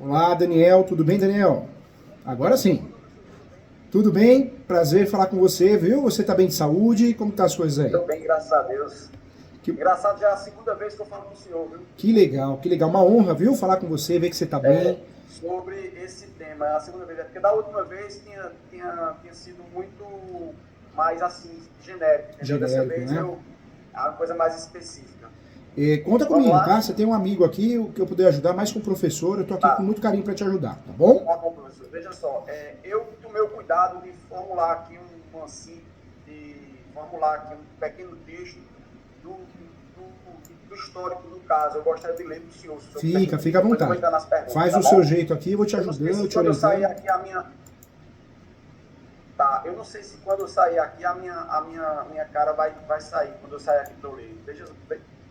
Olá, Daniel. Tudo bem, Daniel? Agora sim. Tudo bem? Prazer falar com você, viu? Você tá bem de saúde? Como tá as coisas aí? Estou bem, graças a Deus. Que, Engraçado, já é a segunda vez que eu falo com o senhor, viu? que legal, que legal. Uma honra, viu? Falar com você, ver que você tá bem. Sobre esse tema. É a segunda vez. É porque da última vez tinha sido muito mais assim, genérico, entendeu? Dessa Genérico, vez né? é uma coisa mais específica. Conta Vamos comigo, lá? tá? Você tem um amigo aqui, o que eu puder ajudar, mais com o professor, eu tô aqui com Tá. muito carinho para te ajudar, tá bom? Tá bom, professor. Veja só, eu tomei o cuidado de formular aqui de formular aqui um pequeno texto do histórico do caso. Eu gostaria de ler para o senhor, se o senhor permitir. Fica à Depois eu vou vontade. entrar nas perguntas, Faz tá o seu bom? jeito aqui, eu vou te Eu não sei ajudando, se te quando eu sair orientando. aqui a minha. Tá, eu não sei se quando eu sair aqui a minha cara vai sair, quando eu sair aqui para eu ler. Veja,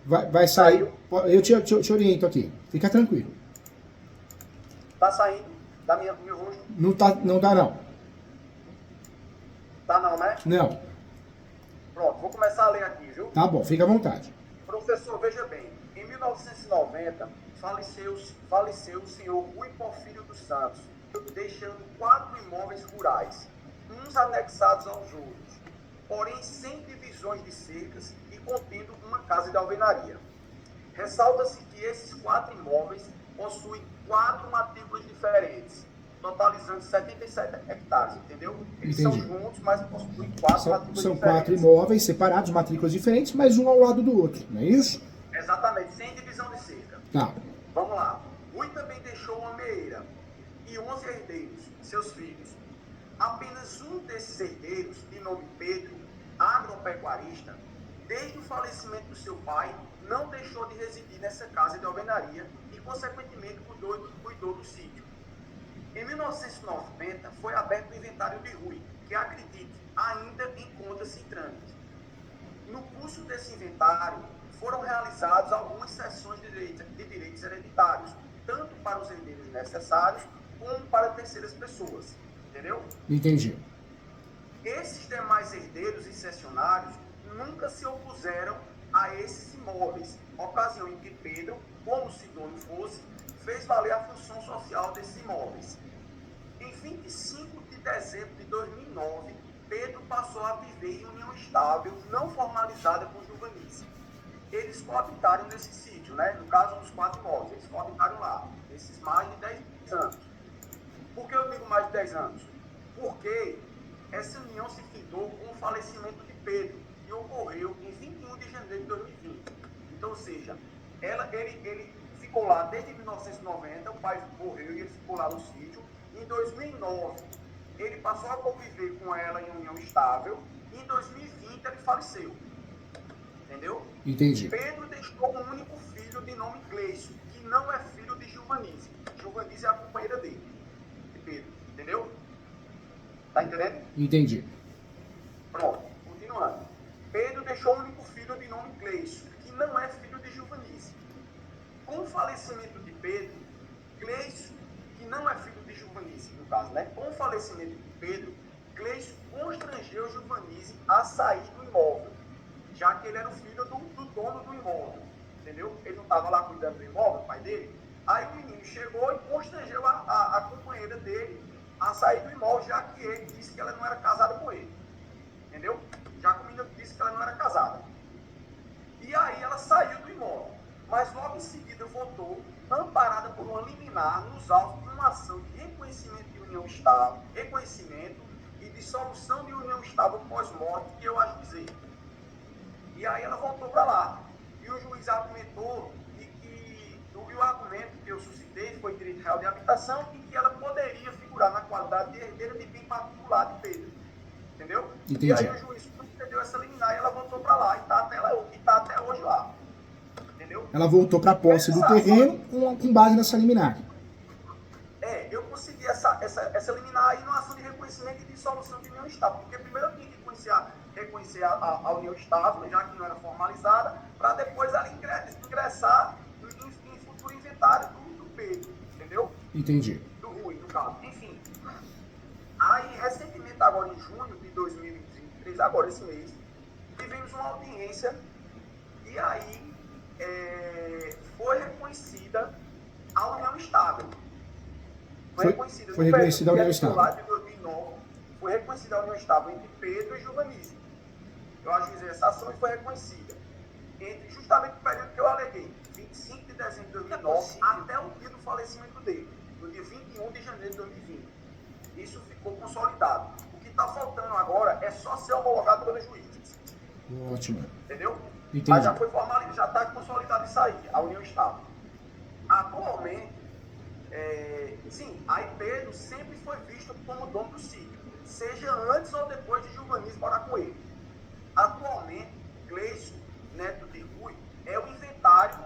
Vai sair. saiu? Eu te oriento aqui. Fica tranquilo. Tá saindo do meu rosto? Não, tá, não dá, não. Tá não, né? Não. Pronto, vou começar a ler aqui, viu? Tá bom, fica à vontade. Professor, veja bem, em 1990 faleceu o senhor Rui Porfírio dos Santos, deixando 4 imóveis rurais, uns anexados aos outros, porém sem divisões de cercas e contendo uma casa de alvenaria. Ressalta-se que esses 4 imóveis possuem 4 matrículas diferentes, totalizando 77 hectares, entendeu? Eles são Entendi. juntos, mas possuem 4 matrículas São 4 diferentes. imóveis separados, matrículas diferentes, mas um ao lado do outro, não é isso? Exatamente, sem divisão de cerca. Tá. Vamos lá. Rui também deixou uma meeira e 11 herdeiros, seus filhos. Apenas um desses herdeiros, de nome Pedro, agropecuarista, desde o falecimento do seu pai, não deixou de residir nessa casa de alvenaria e, consequentemente, cuidou do sítio. Em 1990, foi aberto o inventário de Rui, que, acredite, ainda encontra-se em trâmite. No curso desse inventário, foram realizadas algumas cessões de direitos hereditários, tanto para os herdeiros necessários, como para terceiras pessoas. Entendeu? Entendi. Esses demais herdeiros e cessionários nunca se opuseram a esses imóveis, ocasião em que Pedro, como se dono fosse, fez valer a função social desses imóveis. Em 25 de dezembro de 2009, Pedro passou a viver em união estável, não formalizada com Giovanice. Eles coabitaram nesse sítio, né? No caso dos 4 imóveis, eles coabitaram lá, esses mais de 10 anos. Por que eu digo mais de 10 anos? Porque essa união se findou com o falecimento de Pedro, que ocorreu em 21 de janeiro de 2020. Então, ou seja, ele ficou lá desde 1990, o pai morreu e ele ficou lá no sítio. Em 2009, ele passou a conviver com ela em união estável. E em 2020, ele faleceu. Entendeu? Entendi. Pedro deixou um único filho de nome Gleison, que não é filho de Giovanize. Giovanize é a companheira dele, de Pedro. Entendeu? Tá entendendo? Entendi. Pronto, continuando. Pedro deixou um único filho de nome Gleison, que não é filho de Giovanize. Com o falecimento de Pedro, Gleison, que não é filho de Giovanize, no caso, né? Com o falecimento de Pedro, Gleison constrangeu Giovanize a sair do imóvel, já que ele era o filho do dono do imóvel, entendeu? Ele não estava lá cuidando do imóvel, o pai dele. Aí o menino chegou e constrangeu a companheira dele a sair do imóvel, já que ele disse que ela não era casada com ele, entendeu? Já que o menino disse que ela não era casada. E aí ela saiu do imóvel, mas logo em seguida voltou, amparada por uma liminar nos autos de uma ação de reconhecimento de união estável, reconhecimento e dissolução de união estável pós-morte, que eu ajuizei. E aí ela voltou para lá. E o juiz argumentou e o argumento que eu suscitei foi direito real de habitação e que ela poderia figurar na qualidade de herdeira de bem particular de Pedro. Entendeu? Entendi. E aí o juiz concedeu essa liminar e ela voltou para lá e está até hoje lá. Entendeu? Ela voltou para a posse do terreno com base nessa liminar. Eu consegui essa liminar aí numa ação de reconhecimento e dissolução de união estável. Porque primeiro eu tinha que reconhecer a união estável, já que não era formalizada, para depois ela ingressar em futuro inventário do Pedro, entendeu? Entendi. Do Rui, no caso. Enfim. Aí, recentemente, agora em junho de 2023, agora esse mês, tivemos uma audiência e aí foi reconhecida a união estável. Foi reconhecida a união estável. Lá de 2009, foi reconhecida a união estável entre Pedro e Juvanísio. Eu ajuizei essa ação e foi reconhecida. Entre justamente o período que eu aleguei, 25 de dezembro de 2009, até o dia do falecimento dele, no dia 21 de janeiro de 2020. Isso ficou consolidado. O que está faltando agora é só ser homologado pelo juiz. Ótimo. Entendeu? Entendi. Mas já foi formalizado, já está consolidado isso aí, a união estável. Atualmente, sim, aí Pedro sempre foi visto como dono do sítio, seja antes ou depois de Juvanísio morar com ele. Atualmente, Gleison, neto de Rui, é o inventariante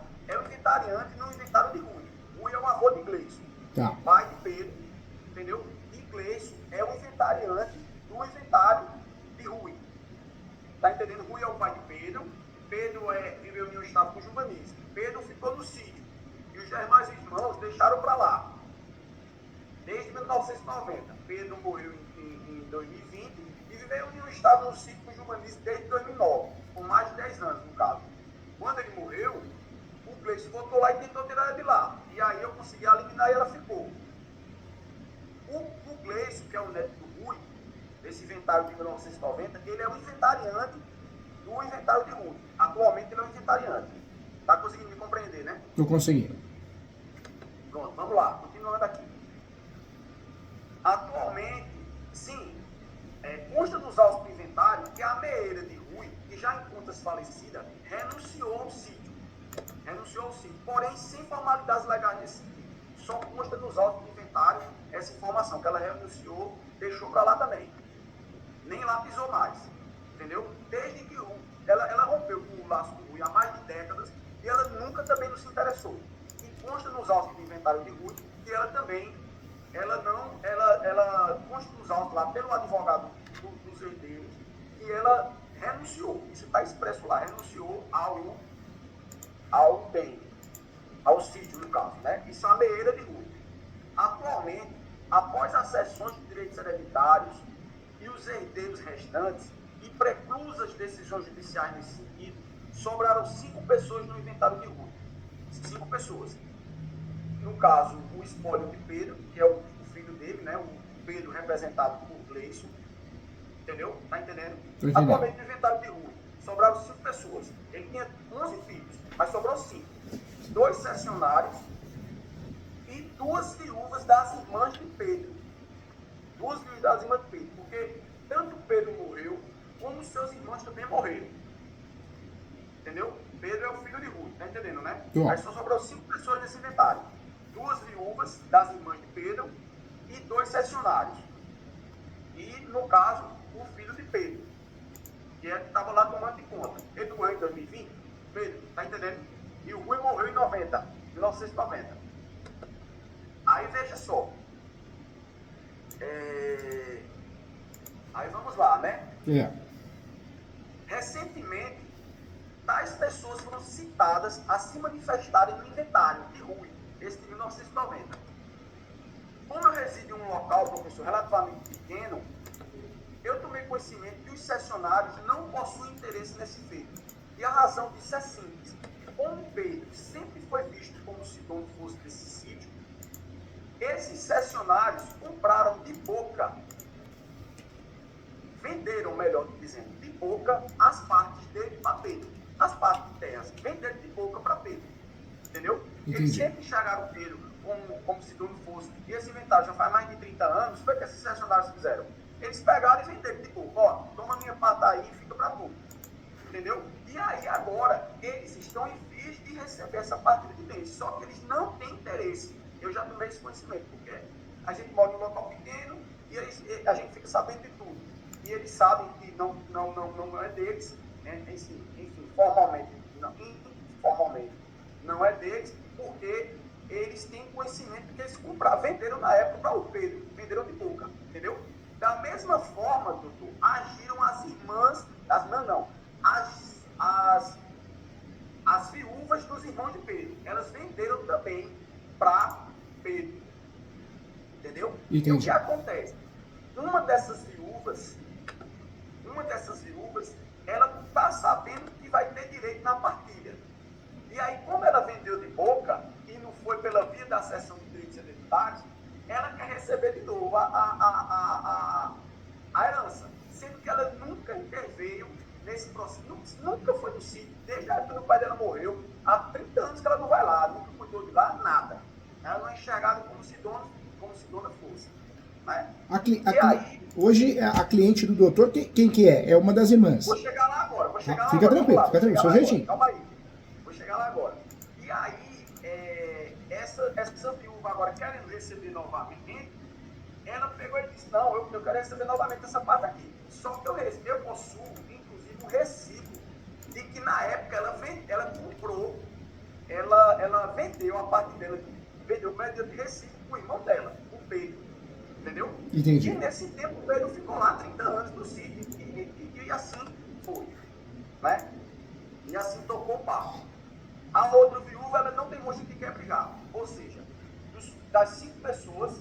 no inventário de Rui. Rui é o avô de Gleison, Tá. pai de Pedro, entendeu? E Gleison é o inventariante do inventário de Rui. Tá entendendo? Rui é o pai de Pedro, Pedro viveu em um estado com Juvanísio. Pedro ficou no sítio e os demais irmãos deixaram para lá. Desde 1990. Pedro morreu em 2020 e viveu em um estado no sítio com Juvanísio desde 2009, por mais de 10 anos, no caso. Quando ele morreu, o Gleison voltou lá e tentou tirar ela de lá. E aí eu consegui eliminar e ela ficou. O Gleison, que é o neto do Rui, desse inventário de 1990, ele é o inventariante do inventário de Rui. Atualmente ele é o inventariante. Tá conseguindo me compreender, né? Tô conseguindo. Pronto, vamos lá, continuando aqui. Atualmente, sim, consta dos autos do inventário que a meeira de Rui, que já encontra-se falecida, renunciou ao sítio. Porém, sem formalidades legais nesse sítio. Só consta nos autos do inventário essa informação, que ela renunciou, deixou para lá também. Nem lá pisou mais, entendeu? Desde que ela rompeu com o laço com Rui há mais de décadas e ela nunca também não se interessou. E consta nos autos do inventário de Rui que ela também, ela consta nos autos lá pelo advogado dos herdeiros que ela renunciou, isso está expresso lá, renunciou ao bem, ao sítio no caso, né? Isso é a meeira de Rui. Atualmente, após as cessões de direitos hereditários e os herdeiros restantes, e preclusas decisões judiciais nesse sentido, sobraram 5 pessoas no inventário de Rui. 5 pessoas. No caso, o espólio de Pedro, que é o filho dele, né? O Pedro representado por Gleison. Entendeu? Tá entendendo? Atualmente no inventário de Rui, sobraram 5 pessoas. Ele tinha 11 filhos, mas sobrou 5. 2 cessionários e 2 viúvas das irmãs de Pedro. 2 viúvas das irmãs de Pedro, porque tanto Pedro morreu, como seus irmãos também morreram. Entendeu? Pedro é o filho de Rui, tá entendendo, né? Aí só sobrou 5 pessoas nesse inventário. 2 viúvas das irmãs de Pedro e 2 cessionários. E, no caso, o filho de Pedro, que estava lá tomando de conta. Ele morreu em 2020, Pedro, tá entendendo? E o Rui morreu em 1990. Aí veja só. Aí vamos lá, né? Recentemente, tais pessoas foram citadas a se manifestarem no inventário de Rui, esse de 1990. Como eu resido em um local, professor, relativamente pequeno, eu tomei conhecimento que os cessionários não possuem interesse nesse feito. E a razão disso é simples. Como Pedro sempre foi visto como se dono fosse desse sítio, esses cessionários compraram de boca, venderam, melhor dizendo, de boca as partes dele para Pedro. As partes de terras, venderam de boca para Pedro. Entendeu? Entendi. Eles sempre enxergaram Pedro como se dono fosse. E esse inventário já faz mais de 30 anos, foi o que esses cessionários fizeram. Eles pegaram e venderam de boca. Ó, toma minha parte aí e fica para tu. Entendeu? E aí agora, eles estão em vias de receber essa partilha de bens. Só que eles não têm interesse. Eu já tomei esse conhecimento, porque a gente mora em um local pequeno e a gente fica sabendo de tudo. E eles sabem que não é deles, né? Enfim, formalmente não é deles, porque eles têm conhecimento que eles compraram, venderam na época para o Pedro, venderam de boca, entendeu? Da mesma forma, doutor, agiram as irmãs, as viúvas dos irmãos de Pedro. Elas venderam também para Pedro, entendeu? Entendi. E o que acontece? Uma dessas viúvas, ela está sabendo que vai ter direito na partilha. E aí, como ela vendeu de boca, e não foi pela via da cessão de direitos hereditários, ela quer no sítio, desde a época que o pai dela morreu, há 30 anos que ela não vai lá, nunca cuidou de lá, nada. Ela não é enxergada como se dona fosse. Né? Hoje, a cliente do doutor, quem que é? É uma das irmãs. Vou chegar lá agora, vou chegar lá fica agora. Tranquilo, fica tranquilo, seu jeitinho. Calma aí, vou chegar lá agora. E aí, essa viúva agora querendo receber novamente, ela pegou e disse, não, eu quero receber novamente essa parte aqui. Só que eu possuo, inclusive, um recibo de que na época ela comprou, ela vendeu a parte dela, vendeu de recibo pro irmão dela, o Pedro. Entendeu? Entendi. E nesse tempo o Pedro ficou lá 30 anos no sítio e assim foi. Né? E assim tocou o barco. A outra viúva, ela não demonstra que quer brigar. Ou seja, das 5 pessoas,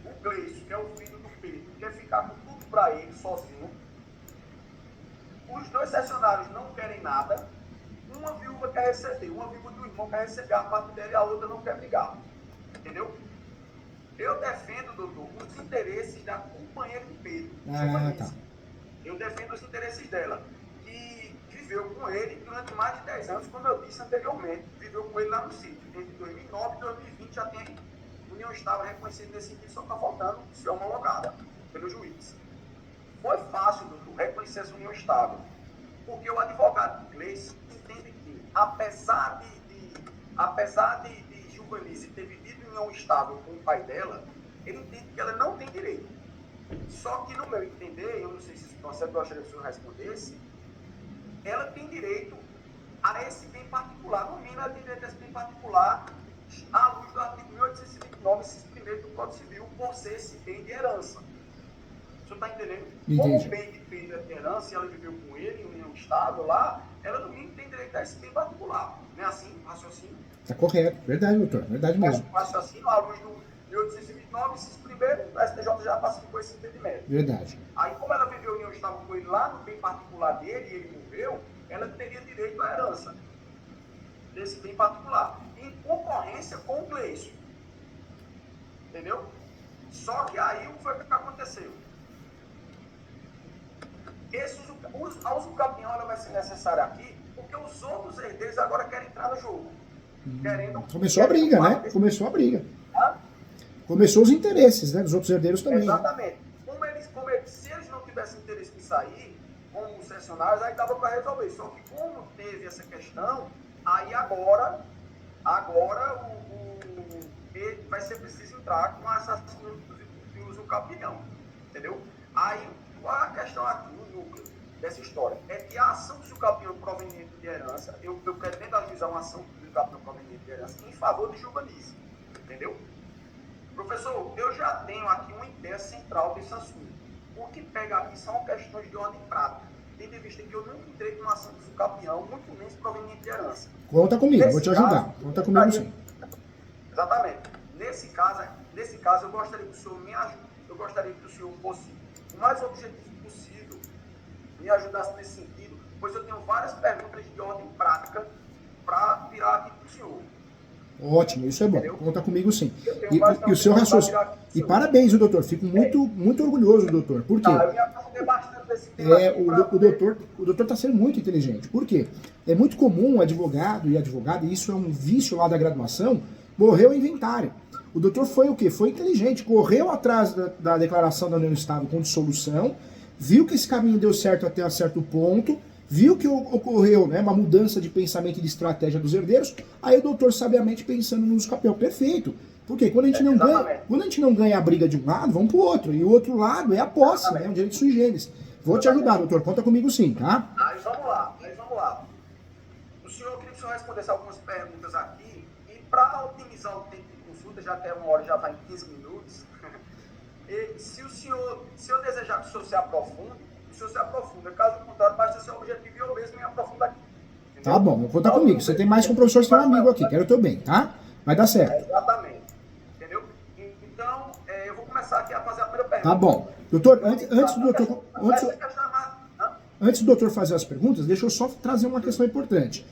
o Gleison, que é o filho do Pedro, quer ficar com tudo para ele, sozinho. Os 2 sessionários não querem nada. Uma viúva quer receber, uma viúva do irmão quer receber a parte dela e a outra não quer brigar. Entendeu? Eu defendo, doutor, os interesses da companheira de Pedro. Tá. Eu defendo os interesses dela, que viveu com ele durante mais de 10 anos, como eu disse anteriormente. Viveu com ele lá no sítio. Entre 2009 e 2020 já tem união estável reconhecida nesse sentido, só está faltando ser homologada pelo juiz. Foi fácil, doutor, reconhecer essa união estável, porque o advogado Gleison entende que, apesar de Giovanice ter vivido em união estável com o pai dela, ele entende que ela não tem direito. Só que, no meu entender, eu não sei se isso é certo, eu gostaria que o senhor respondesse, ela tem direito a esse bem particular, no mínimo ela tem direito a esse bem particular, à luz do artigo 1829, inciso 1º do Código Civil, por ser esse bem de herança. O senhor está entendendo? Entendi. Como o bem de Pedro é de herança, e ela viveu com ele em união estável lá, ela no mínimo tem direito a esse bem particular. Não é assim o raciocínio? Tá correto, verdade, doutor, verdade mesmo. O raciocínio, à luz do 1829, inciso 1º, o STJ já pacificou esse entendimento. Verdade. Aí, como ela viveu em união estável com ele lá no bem particular dele, e ele morreu, ela teria direito à herança desse bem particular, em concorrência com o Gleison. Entendeu? Só que aí, o que foi que aconteceu? A usucapião ela vai ser necessária aqui, porque os outros herdeiros agora querem entrar no jogo. Começou a briga, né? Começou a briga. Começou os interesses, né? Dos outros herdeiros também. Exatamente. Se eles não tivessem interesse em sair, como os sessionários, aí dava para resolver. Só que como teve essa questão, aí agora vai ser preciso entrar com assassino do usucapião. Entendeu? Aí, qual a questão aqui, o núcleo dessa história? É que a ação do usucapião proveniente de herança, eu quero tentar ajuizar uma ação do usucapião proveniente de herança em favor de Giovanice. Entendeu? Professor, eu já tenho aqui uma ideia central desse assunto. O que pega aqui são questões de ordem prática, tendo em vista que eu nunca entrei com uma ação do usucapião, muito menos proveniente de herança. Conta comigo, vou te ajudar. Conta comigo sim. Exatamente. Nesse caso, eu gostaria que o senhor me ajude. Eu gostaria que o senhor fosse o mais objetivo possível, me ajudasse nesse sentido, pois eu tenho várias perguntas de ordem prática para tirar aqui para o senhor. Ótimo, isso é bom. Entendeu? Conta comigo sim. E o seu raciocínio. E senhor. Parabéns, doutor. Fico muito orgulhoso, doutor. Por quê? Eu me aprofundei bastante desse tema. O doutor está sendo muito inteligente. Por quê? É muito comum advogado e advogada, e isso é um vício lá da graduação, morreu o inventário. O doutor foi o quê? Foi inteligente, correu atrás da declaração da união estável com dissolução, viu que esse caminho deu certo até um certo ponto, viu que ocorreu, né, uma mudança de pensamento e de estratégia dos herdeiros, aí o doutor sabiamente pensando no usucapião. Perfeito. Porque quando a gente não ganha a briga de um lado, vamos pro outro. E o outro lado é a posse, né, o direito sui generis. Vou te ajudar, doutor. Conta comigo sim, tá? Aí vamos lá. O senhor, eu queria que o senhor respondesse algumas perguntas aqui. E para otimizar o tempo de consulta, já até 1 hora, já vai em 15 minutos. E se eu desejar que o senhor se aprofunde, o senhor se aprofunda. Caso contrário, basta ser objetivo e eu mesmo me aprofundar aqui. Entendeu? Tá bom, conta comigo. Você tem mais que um professor, você tem um amigo aqui. Quero o teu bem, tá? Vai dar certo. Exatamente. Entendeu? Então, eu vou começar aqui a fazer a primeira pergunta. Tá bom. Doutor, antes do doutor fazer as perguntas, deixa eu só trazer uma questão importante.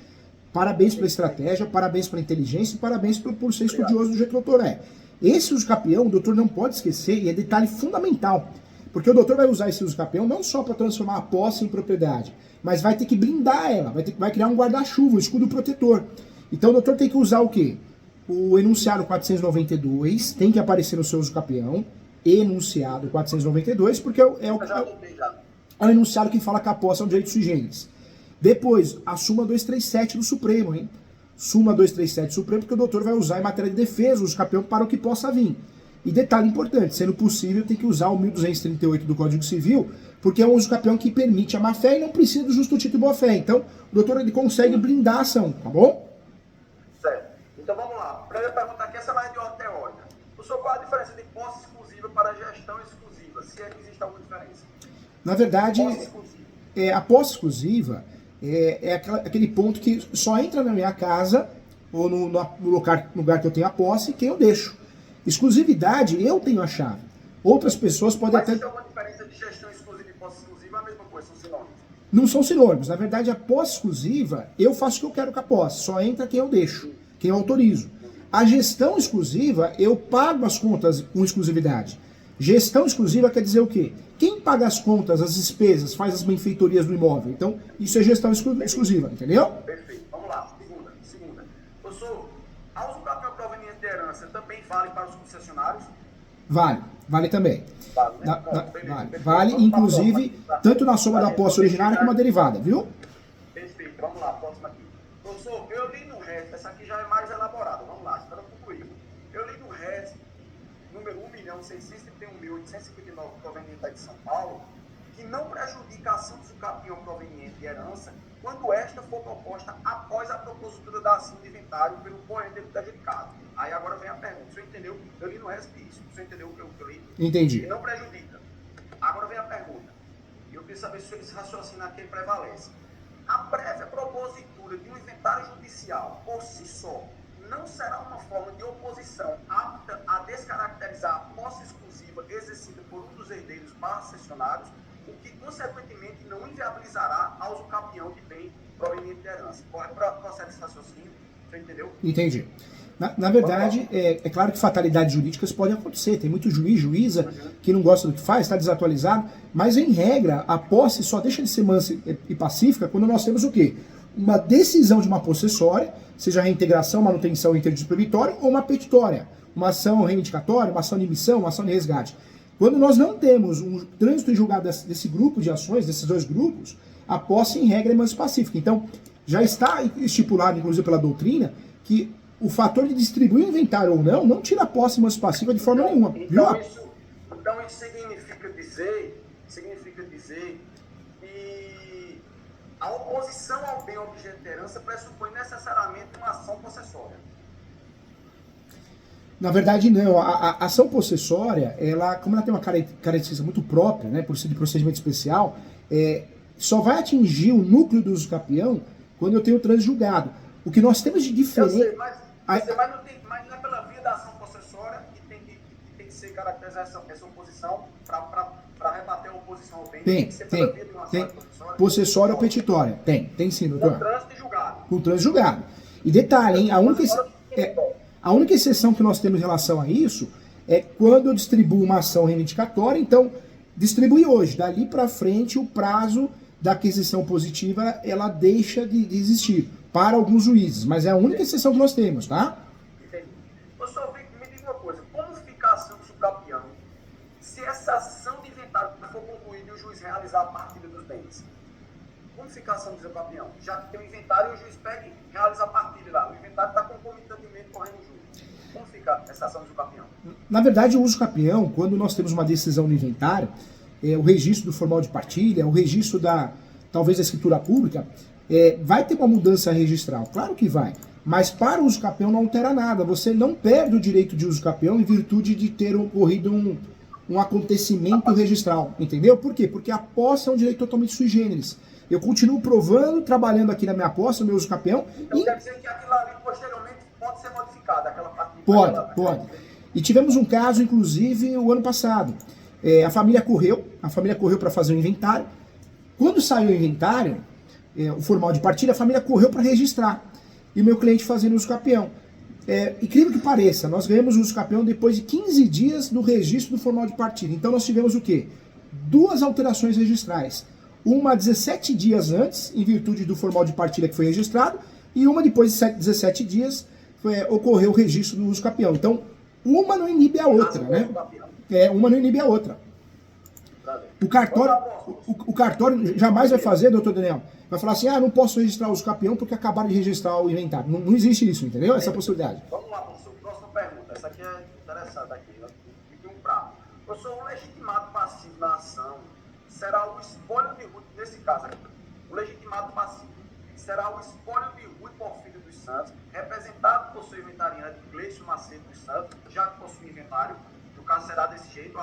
Parabéns pela estratégia, parabéns pela inteligência e parabéns por ser estudioso do jeito que o doutor é. Esse usucapião, o doutor não pode esquecer, e é detalhe fundamental. Porque o doutor vai usar esse uso capião não só para transformar a posse em propriedade, mas vai ter que blindar ela, vai criar um guarda-chuva, um escudo protetor. Então o doutor tem que usar o quê? O enunciado 492 tem que aparecer no seu uso capião, enunciado 492, porque é o enunciado que fala que a posse é um direito sui generis. Depois, a súmula 237 do Supremo, hein? Súmula 237 do Supremo, que o doutor vai usar em matéria de defesa o uso capião para o que possa vir. E detalhe importante, sendo possível, tem que usar o 1238 do Código Civil, porque é um uso capião que permite a má-fé e não precisa do justo título e boa-fé. Então, o doutor ele consegue blindar a ação, tá bom? Certo. Então vamos lá. Primeira pergunta aqui, essa é mais de ordem teórica. Professor, qual a diferença de posse exclusiva para gestão exclusiva? Se é que existe alguma diferença? Na verdade, a posse exclusiva é aquele ponto que só entra na minha casa ou no lugar que eu tenho a posse quem eu deixo. Exclusividade, eu tenho a chave. Outras pessoas podem até... Mas existe alguma diferença de gestão exclusiva e posse exclusiva? É a mesma coisa, são sinônimos? Não são sinônimos. Na verdade, a posse exclusiva, eu faço o que eu quero com a posse. Só entra quem eu deixo, quem eu autorizo. A gestão exclusiva, eu pago as contas com exclusividade. Gestão exclusiva quer dizer o quê? Quem paga as contas, as despesas, faz as benfeitorias do imóvel. Então, isso é gestão exclusiva, entendeu? Perfeito. Vamos lá. Segunda. Professor, a uso capião proveniente de herança também vale para os concessionários? Vale também. Vale, né? Vale, inclusive, tanto na soma da posse originária como a derivada, viu? Perfeito. Vamos lá, próxima aqui. Professor, eu li no resto, essa aqui já é mais elaborada. Vamos lá, espera concluir. Eu li no resto, número 1.631.859, proveniente de São Paulo, que não prejudica a ação do usucapião proveniente de herança quando esta for proposta após a propositura da ação de inventário pelo corrente do prejudicado. Aí agora vem a pergunta. O senhor entendeu? Eu li no resto disso. O senhor entendeu o que eu li? Entendi. Que não prejudica. Agora vem a pergunta. Eu queria saber se esse raciocínio aqui prevalece. A prévia propositura de um inventário judicial, por si só, não será uma forma de oposição apta a descaracterizar a posse exclusiva exercida por um dos herdeiros cessionários, o que, consequentemente, não inviabilizará a usucapião de bem proveniente de herança. Corre para o processo de raciocínio. Você entendeu? Entendi. Na verdade, é claro que fatalidades jurídicas podem acontecer. Tem muito juíza, que não gosta do que faz, está desatualizado. Mas, em regra, a posse só deixa de ser mansa e pacífica quando nós temos o quê? Uma decisão de uma possessória, seja reintegração, manutenção interdito proibitório, ou uma petitória. Uma ação reivindicatória, uma ação de emissão, uma ação de resgate. Quando nós não temos um trânsito em julgado desse grupo de ações, desses dois grupos, a posse, em regra, é mansa e pacífica. Então, já está estipulado, inclusive pela doutrina, que o fator de distribuir o inventário ou não tira a posse mansa e pacífica de forma nenhuma. Então isso significa dizer que a oposição ao bem objeto de herança pressupõe necessariamente uma ação possessória. Na verdade, não. A ação possessória, como ela tem uma característica muito própria, né, por ser de procedimento especial, só vai atingir o núcleo do usucapião quando eu tenho o trânsito julgado. O que nós temos de diferente... Eu sei, mas não é pela via da ação possessória que tem que ser caracterizada essa oposição para rebater a oposição ao bem. Tem que ser pela via de uma ação possessória. Possessória ou petitória? Tem sim, doutor. Com trânsito julgado. Com trânsito julgado. E detalhe, hein, a única exceção que nós temos em relação a isso é quando eu distribuo uma ação reivindicatória, então, distribui hoje. Dali para frente, o prazo da aquisição positiva, ela deixa de existir para alguns juízes, mas é a única exceção que nós temos, tá? Entendi. Professor, me diga uma coisa, como fica a ação do subcapião se essa ação de inventário for concluída e o juiz realizar a partilha dos bens? Como fica a ação do subcapião? Já que tem o inventário e o juiz pega e realiza a partilha lá, o inventário está concomitantemente correndo o juiz. Como fica essa ação do subcapião? Na verdade, o uso capião, quando nós temos uma decisão no inventário, o registro do formal de partilha, o registro talvez da escritura pública, vai ter uma mudança registral, claro que vai, mas para o uso capião não altera nada, você não perde o direito de uso capião em virtude de ter ocorrido um acontecimento registral, entendeu? Por quê? Porque a posse é um direito totalmente sui generis. Eu continuo provando, trabalhando aqui na minha posse, no meu uso capião. Então quer dizer que aquilo ali posteriormente pode ser modificado, aquela parte de Pode. E tivemos um caso, inclusive, o ano passado. A família correu para fazer o inventário. Quando saiu o inventário, o formal de partilha, a família correu para registrar. E o meu cliente fazendo uso capião. Incrível que pareça, nós ganhamos o uso capião depois de 15 dias do registro do formal de partilha. Então nós tivemos o quê? duas alterações registrais. Uma 17 dias antes, em virtude do formal de partilha que foi registrado, e uma depois de 17 dias ocorreu o registro do uso capião. Então, uma não inibe a outra, né? Uma não inibe a outra. O cartório jamais vai fazer, doutor Daniel, vai falar assim, não posso registrar o uso capião porque acabaram de registrar o inventário. Não, não existe isso, entendeu? Essa possibilidade. Vamos lá, professor. Próxima pergunta. Essa aqui é interessante aqui. Fique um prato. Professor, o legitimado passivo na ação será o espólio de Rui, nesse caso aqui, o legitimado passivo será o espólio de Rui Porfírio dos Santos, representado por seu inventariante Gleison Macedo dos Santos, já que possui inventário. No caso, será desse jeito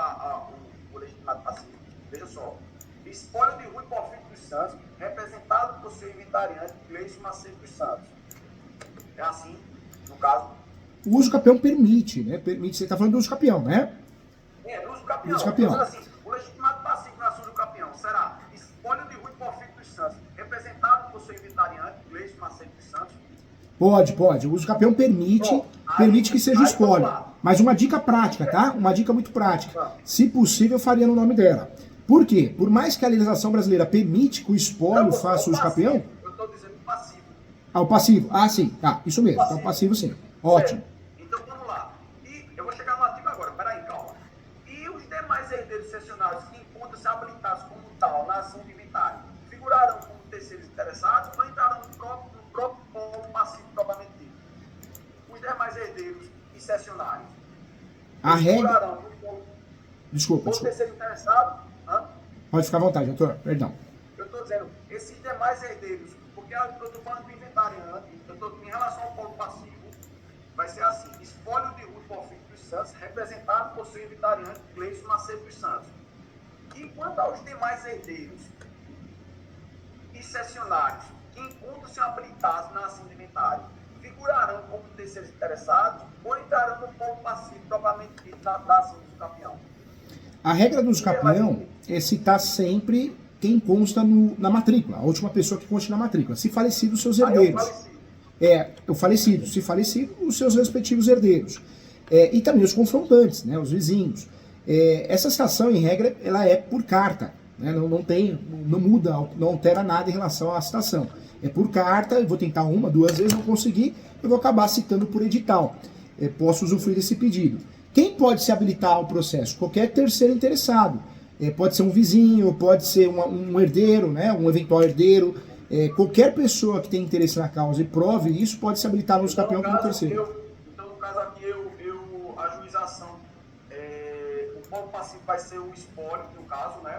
o legitimado passivo. Veja só. Espólio de Rui Porfírio dos Santos, representado por seu inventariante Gleison Macedo dos Santos. É assim, no caso. O uso capião permite, né? Permite, você está falando do uso capião, né? Do uso capião. Uso capião. Então, assim, o legitimado passivo na ação do capião será espólio de Rui Porfírio dos Santos, representado por seu inventariante Gleison Macedo dos Santos. Pode. O uso capião permite que seja o espólio. Mas uma dica prática, tá? Uma dica muito prática. Se possível, eu faria no nome dela. Por quê? Por mais que a legislação brasileira permite que o espólio faça uso capião... Eu estou dizendo passivo. O passivo. Sim. Tá, isso mesmo. Então, passivo sim. Ótimo. Então, vamos lá. E eu vou chegar no artigo agora. Peraí, calma. E os demais herdeiros cessionários que encontram-se habilitados como tal na ação de inventário figurarão como terceiros interessados ou entrarão no próprio polo passivo propriamente dito? Os demais herdeiros e cessionários figurarão no polo... Desculpa. terceiro interessado... Pode ficar à vontade, doutor. Perdão. Eu estou dizendo, esses demais herdeiros, porque eu estou falando do inventariante, em relação ao polo passivo, vai ser assim, espólio de Rui Porfírio dos Santos, representado por seu inventariante Gleison Macedo dos Santos. Enquanto aos demais herdeiros e cessionários que encontram-se habilitados na ação de inventário, figurarão como terceiros interessados ou entrarão no polo passivo propriamente dito da ação do capião. A regra do uso capião é citar sempre quem consta na matrícula, a última pessoa que consta na matrícula. Se falecido, os seus herdeiros. O falecido. Se falecido, os seus respectivos herdeiros. E também os confrontantes, né, os vizinhos. Essa citação, em regra, ela é por carta. Né, não muda, não altera nada em relação à citação. É por carta, eu vou tentar uma, duas vezes, não conseguir, eu vou acabar citando por edital. Posso usufruir desse pedido. Quem pode se habilitar ao processo? Qualquer terceiro interessado. Pode ser um vizinho, pode ser um herdeiro, né, um eventual herdeiro. Qualquer pessoa que tenha interesse na causa e prove isso pode se habilitar no uso capião como terceiro. Então, no caso aqui, a juização, o polo passivo vai ser o espólio, no caso, né,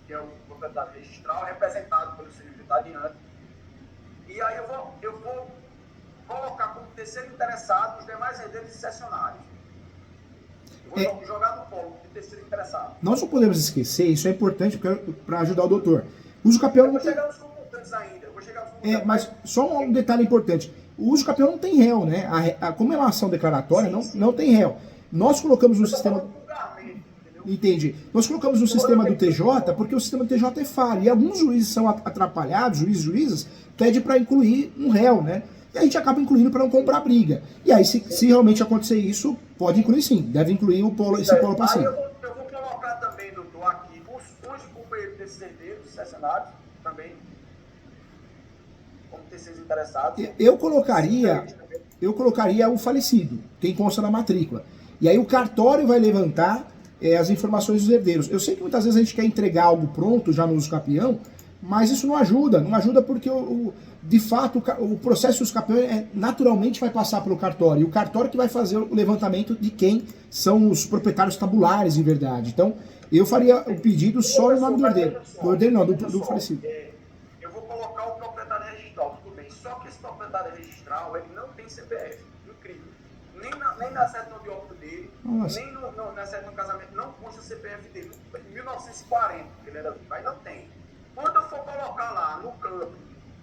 que é o proprietário registral, representado pelo seu inventariante. E aí eu vou colocar como terceiro interessado os demais herdeiros e cessionários. Vou jogar no polo de terceiro interessado. Nós não podemos esquecer, isso é importante para ajudar o doutor. O uso capião não tem... Eu vou chegar nos confrontantes ainda. Mas só um detalhe importante. O uso capião não tem réu, né? Como é uma ação declaratória, não tem réu. Nós colocamos no sistema... Entendi. Nós colocamos no sistema do TJ porque o sistema do TJ é falho. E alguns juízes são atrapalhados, juízes, pedem para incluir um réu, né? E a gente acaba incluindo para não comprar briga. E aí, se realmente acontecer isso, pode incluir sim. Deve incluir esse polo passivo. Eu vou colocar também, doutor, aqui os companheiros desses herdeiros, cessionários, também, como terceiros interessados. Eu colocaria o falecido, quem consta na matrícula. E aí o cartório vai levantar as informações dos herdeiros. Eu sei que muitas vezes a gente quer entregar algo pronto já no uso capião, mas isso não ajuda porque de fato o processo dos capiões naturalmente vai passar pelo cartório, e o cartório que vai fazer o levantamento de quem são os proprietários tabulares de verdade. Então eu faria o pedido só no nome do herdeiro. Do herdeiro não, do falecido. Eu vou colocar o proprietário registral, tudo bem, só que esse proprietário registral ele não tem CPF, incrível. Nem na certidão de óbito dele, nem na certidão de casamento, não consta o CPF dele. Em 1940, que ele era vivo, aí não tem. Quando eu for colocar lá no campo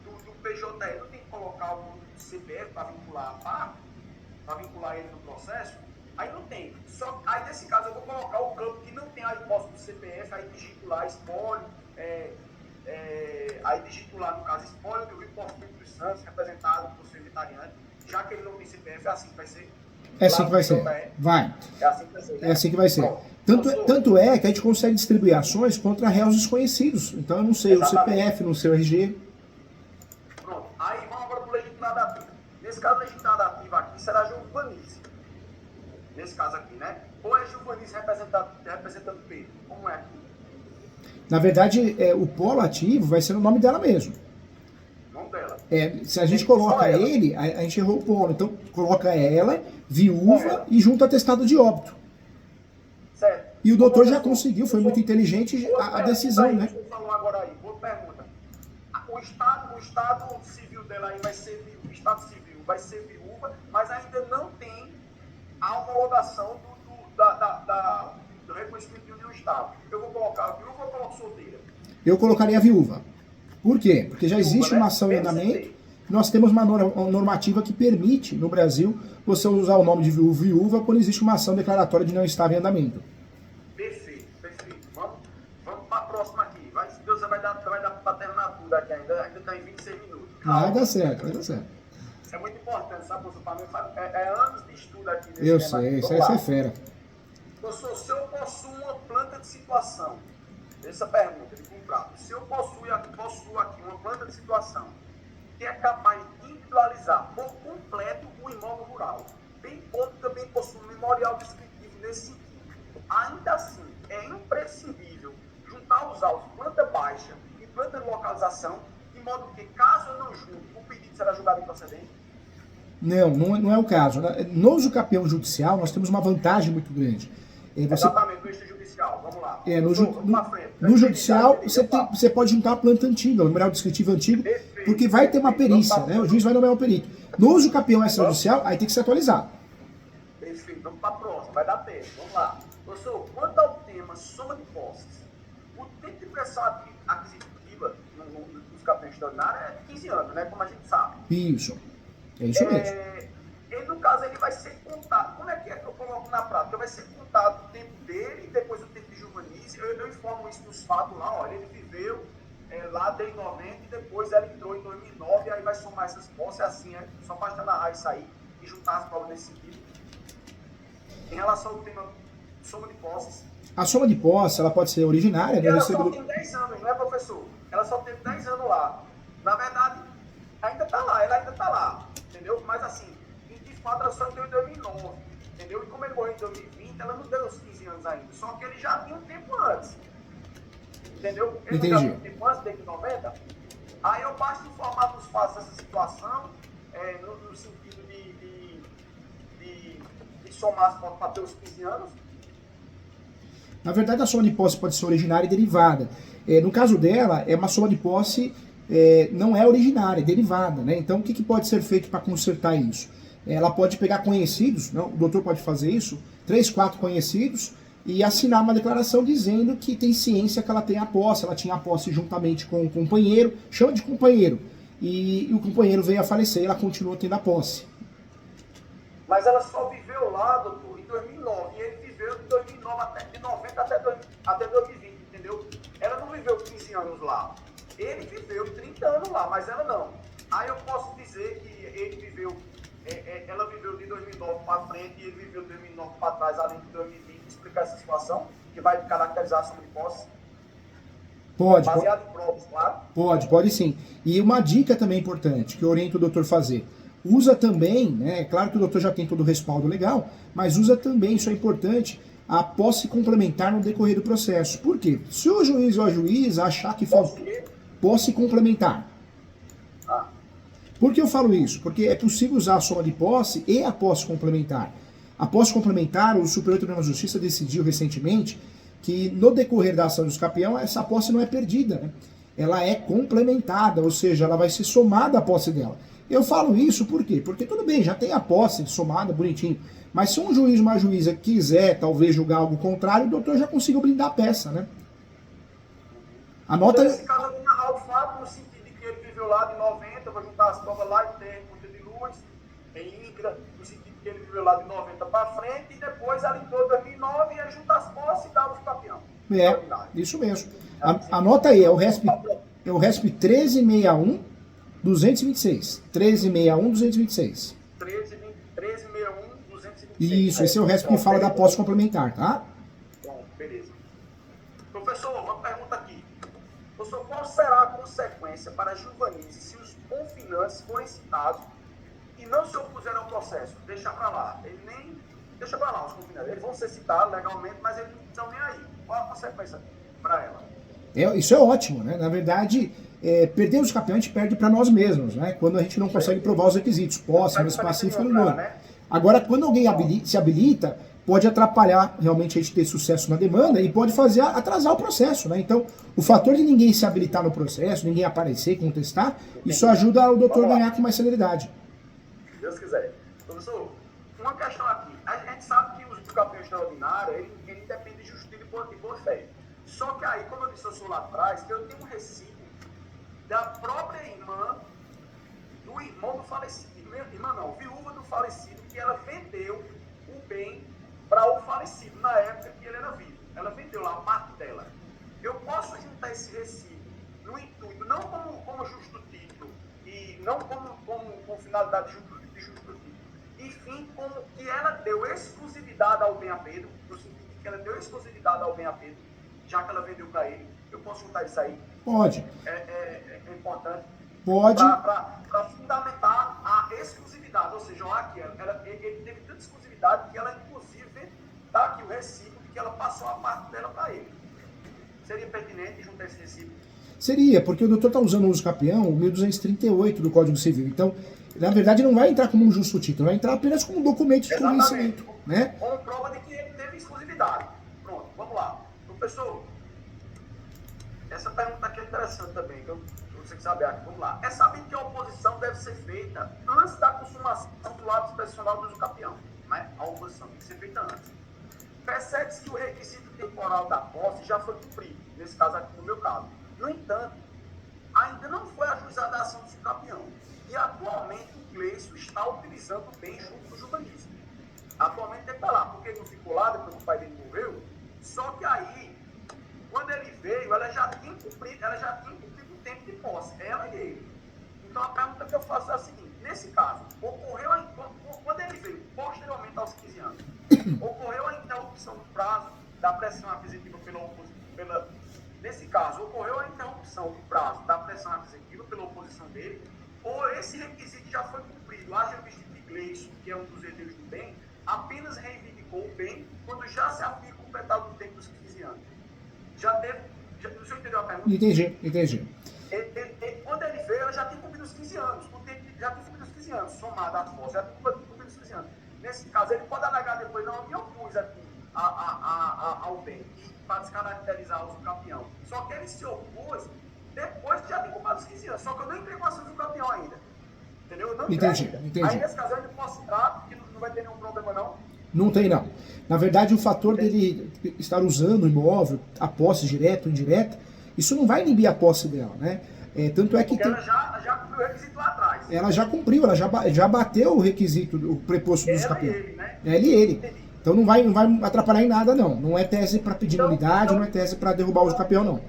do PJE, eu tenho que colocar o CPF para vincular a parte, para vincular ele no processo, aí não tem. Aí nesse caso eu vou colocar o campo que não tem a hipótese do CPF, aí digito lá espólio, aí digito lá no caso espólio do Rui Porfírio dos Santos, representado por seu inventariante, já que ele não tem CPF, é assim que vai ser. É assim que vai ser. Vai. É assim que vai ser. É assim que vai ser. Tanto é que a gente consegue distribuir ações contra réus desconhecidos. Então eu não sei o CPF, não sei o RG. Pronto. Aí vamos agora para o legitimado ativo. Nesse caso, o legitimado ativo aqui será Giovanice. Nesse caso aqui, né? Ou é Giovanice representando Pedro? Como é aqui? Na verdade, o polo ativo vai ser o nome dela mesmo. Nome dela. Se a gente coloca ele, a gente errou o polo. Então, coloca ela, viúva e junto atestado de óbito. Certo. E o doutor já conseguiu, foi muito inteligente a decisão, né? Você falou agora aí, boa pergunta. O estado civil dela aí vai ser viúva, o estado civil vai ser viúva, mas ainda não tem a homologação do reconhecimento de união estável. Eu vou colocar a viúva ou coloco solteira? Eu colocaria a viúva. Por quê? Porque já existe uma ação em andamento. Nós temos uma normativa que permite, no Brasil, você usar o nome de viúva quando existe uma ação declaratória de união estável em andamento. Perfeito. Vamos para a próxima aqui. Se Deus vai dar para terminar tudo aqui ainda está em 26 minutos. Vai dar certo. Isso é muito importante, sabe, professor? Para mim, é anos de estudo aqui nesse Eu tema. sei, isso aí é fera. Professor, se eu possuo uma planta de situação, essa pergunta de contrato, se eu possuo aqui uma planta de situação que é capaz de individualizar por completo o imóvel rural, bem como também possui um memorial descritivo nesse sentido, ainda assim é imprescindível juntar os autos planta baixa e planta de localização, de modo que, caso eu não junte, o pedido será julgado improcedente? Não é o caso. No usucapião judicial, nós temos uma vantagem muito grande. Exatamente, no extrajudicial, vamos lá. No judicial, você pode juntar a planta antiga, o memorial descritivo antigo, porque vai ter uma perícia, né? O juiz vai nomear um perito. No usucapião extrajudicial, aí tem que se atualizar. Perfeito, vamos para a próxima, vai dar tempo, vamos lá. Professor, quanto ao tema soma de posses, o tempo de pressão aquisitiva nos capiões extraordinários é 15 anos, né? Como a gente sabe. Isso, é isso mesmo. E no caso, ele vai ser contado. Como é que eu coloco na prática? Vai ser contado o tempo dele e depois o tempo de Giovanice. Eu informo isso nos fatos lá, olha, ele viveu lá desde 90 e depois ela entrou em 2009, aí vai somar essas posses, assim, só basta narrar isso aí e juntar as provas nesse sentido. Em relação ao tema soma de posses. A soma de posse, ela pode ser originária, né? Ela só tem 10 anos, não é, professor? Ela só teve 10 anos lá. Na verdade, ainda está lá, ela ainda está lá, entendeu? Mas assim, de fato, ela só entrou em 2009, entendeu? E como ele morreu em 2020, ela não deu os 15 anos ainda. Só que ele já tinha um tempo antes, entendeu? Ele Entendi. já tinha um tempo antes, desde 90. Aí eu basta informar nos fatos essa situação, no sentido de somar as contas para ter os 15 anos. Na verdade, a soma de posse pode ser originária e derivada. No caso dela, é uma soma de posse, não é originária, é derivada, né? Então, o que pode ser feito para consertar isso? Ela pode pegar conhecidos, não, o doutor pode fazer isso, 3, 4 conhecidos, e assinar uma declaração dizendo que tem ciência que ela tem a posse, ela tinha a posse juntamente com o companheiro, chama de companheiro, e o companheiro veio a falecer e ela continua tendo a posse. Mas ela só viveu lá, doutor, em 2009, e ele viveu de 2009 de 90 até 2020, entendeu? Ela não viveu 15 anos lá. Ele viveu 30 anos lá, mas ela não. Aí eu posso dizer que ele viveu, ela viveu de 2009 para frente e ele viveu de 2009 para trás, além de 2020, explicar essa situação, que vai caracterizar a soma de posse. Pode. Baseado em provas, claro. Pode sim. E uma dica também importante, que eu oriento o doutor a fazer. Usa também, né? Claro que o doutor já tem todo o respaldo legal, mas usa também, isso é importante, a posse complementar no decorrer do processo. Por quê? Se o juiz ou a juíza achar que falta posse complementar. Por que eu falo isso? Porque é possível usar a soma de posse e a posse complementar. A posse complementar, o Superior Tribunal de Justiça decidiu recentemente que no decorrer da ação do escapião, essa posse não é perdida, né? Ela é complementada, ou seja, ela vai ser somada à posse dela. Eu falo isso por quê? Porque tudo bem, já tem a posse somada, bonitinho. Mas se um juiz ou uma juíza quiser, talvez, julgar algo contrário, o doutor já conseguiu blindar a peça, né? Anota... Então, nesse caso, eu vou narrar o fato no sentido de que ele viveu lá de 90, vou juntar as provas lá em terra, conta de luz, em INCRA, no sentido que ele viveu lá de 90 para frente, e depois ela entrou em 2009 e ia juntar as posses e dava os campeão. Isso mesmo. Anota aí, é o RESP 1361 226. 1361 226. 1361 226. Isso, esse é o RESP que fala da posse complementar, tá? Pronto. falência para Giovannize se os confinantes forem citados e não se opuseram ao processo. Deixa para lá. Ele nem... Deixa para lá os confinantes. Eles vão ser citados legalmente, mas eles não estão nem aí. Qual a consequência para ela? Isso é ótimo, né? Na verdade, perder os campeões a gente perde para nós mesmos, né? Quando a gente não consegue provar os requisitos, posse, mas pacífico no nome. Agora, quando alguém se habilita, pode atrapalhar realmente a gente ter sucesso na demanda e pode fazer atrasar o processo, né? Então, o fator de ninguém se habilitar no processo, ninguém aparecer, contestar, isso ajuda o doutor a ganhar com mais celeridade. Se Deus quiser. Professor, uma questão aqui. A gente sabe que o campeão extraordinário, ele depende de justiça e boa fé. Só que aí, como eu disse, eu sou lá atrás, eu tenho um recibo da própria irmã, do irmão do falecido, irmã não, viúva do falecido, que ela vendeu o bem para o falecido na época que ele era vivo. Ela vendeu lá a parte dela. Eu posso juntar esse recibo no intuito, não como justo título, e não com finalidade de justo título, e sim como que ela deu exclusividade ao bem a Pedro, no sentido de que ela deu exclusividade ao bem a Pedro, já que ela vendeu para ele. Eu posso juntar isso aí? Pode. É importante. Pode. Para fundamentar a exclusividade. Ou seja, olha aqui, ele teve tanta exclusividade que ela, inclusive, dá aqui o recibo de que ela passou a parte dela para ele. Seria pertinente juntar esse recibo? Seria, porque o doutor está usando o uso capião, o 1238 do Código Civil. Então, na verdade, não vai entrar como um justo título, vai entrar apenas como um documento de convencimento. Né? Com prova de que ele teve exclusividade. Pronto, vamos lá. Professor, essa pergunta aqui é interessante também, que você que sabe aqui. Vamos lá. É sabido que a oposição deve ser feita antes da consumação do ato expressional do uso capião. Né? A oposição tem que ser feita antes. Percebe-se que o requisito temporal da posse já foi cumprido, nesse caso aqui, no meu caso. No entanto, ainda não foi ajuizada a ação do subcapião. E atualmente o Gleison está utilizando o bem junto do Giovannize. Atualmente ele está lá, porque ele não ficou lá depois que o pai dele morreu. Só que aí, quando ele veio, ela já tinha cumprido o tempo de posse, ela e ele. Então a pergunta que eu faço é a seguinte: nesse caso, quando ele veio posteriormente aos 15 anos, ocorreu a interrupção do prazo da pressão aquisitiva nesse caso, ocorreu a interrupção do prazo da pressão aquisitiva pela oposição dele, ou esse requisito já foi cumprido? Haja visto que Gleison, que é um dos herdeiros do bem, apenas reivindicou o bem quando já se havia completado o tempo dos 15 anos. O senhor entendeu a pergunta? Entendi. Quando ele veio, ela já tinha cumprido os 15 anos. Já tinha cumprido os 15 anos, somado às forças, já tinha cumprido os 15 anos. Nesse caso, ele pode alegar depois, não, eu opus aqui ao bem, para descaracterizar o campeão. Só que ele se opôs depois que já tinha cumprido os 15 anos. Só que eu não entrei com a ação do campeão ainda. Entendeu? Eu não Entendi. Aí, nesse caso, eu ainda posso entrar, porque não vai ter nenhum problema, não. Não tem, não. Na verdade, o fator dele estar usando o imóvel, a posse direta ou indireta, isso não vai inibir a posse dela, né? Tanto é que porque ela já cumpriu o requisito lá atrás. Ela já cumpriu, ela já bateu o requisito, o preposto do campeão. Ele, né? Ela e ele. Entendi. Então não vai atrapalhar em nada, não. Não é tese para pedir nulidade, não é tese para derrubar o uso campeão, não.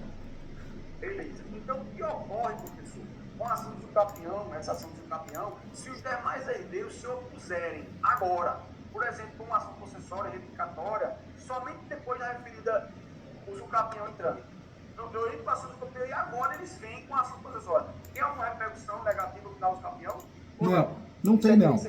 Beleza. Então o que ocorre, professor, com a ação do campeão, essa ação do campeão, se os demais herdeiros se opuserem agora, por exemplo, com uma ação possessória, reivindicatória, somente depois da referida uso campeão entrando. Então, eu entro com a ação do campeão e agora eles vêm com a ação possessória. Tem alguma repercussão negativa no final do campeão? Não tem, não.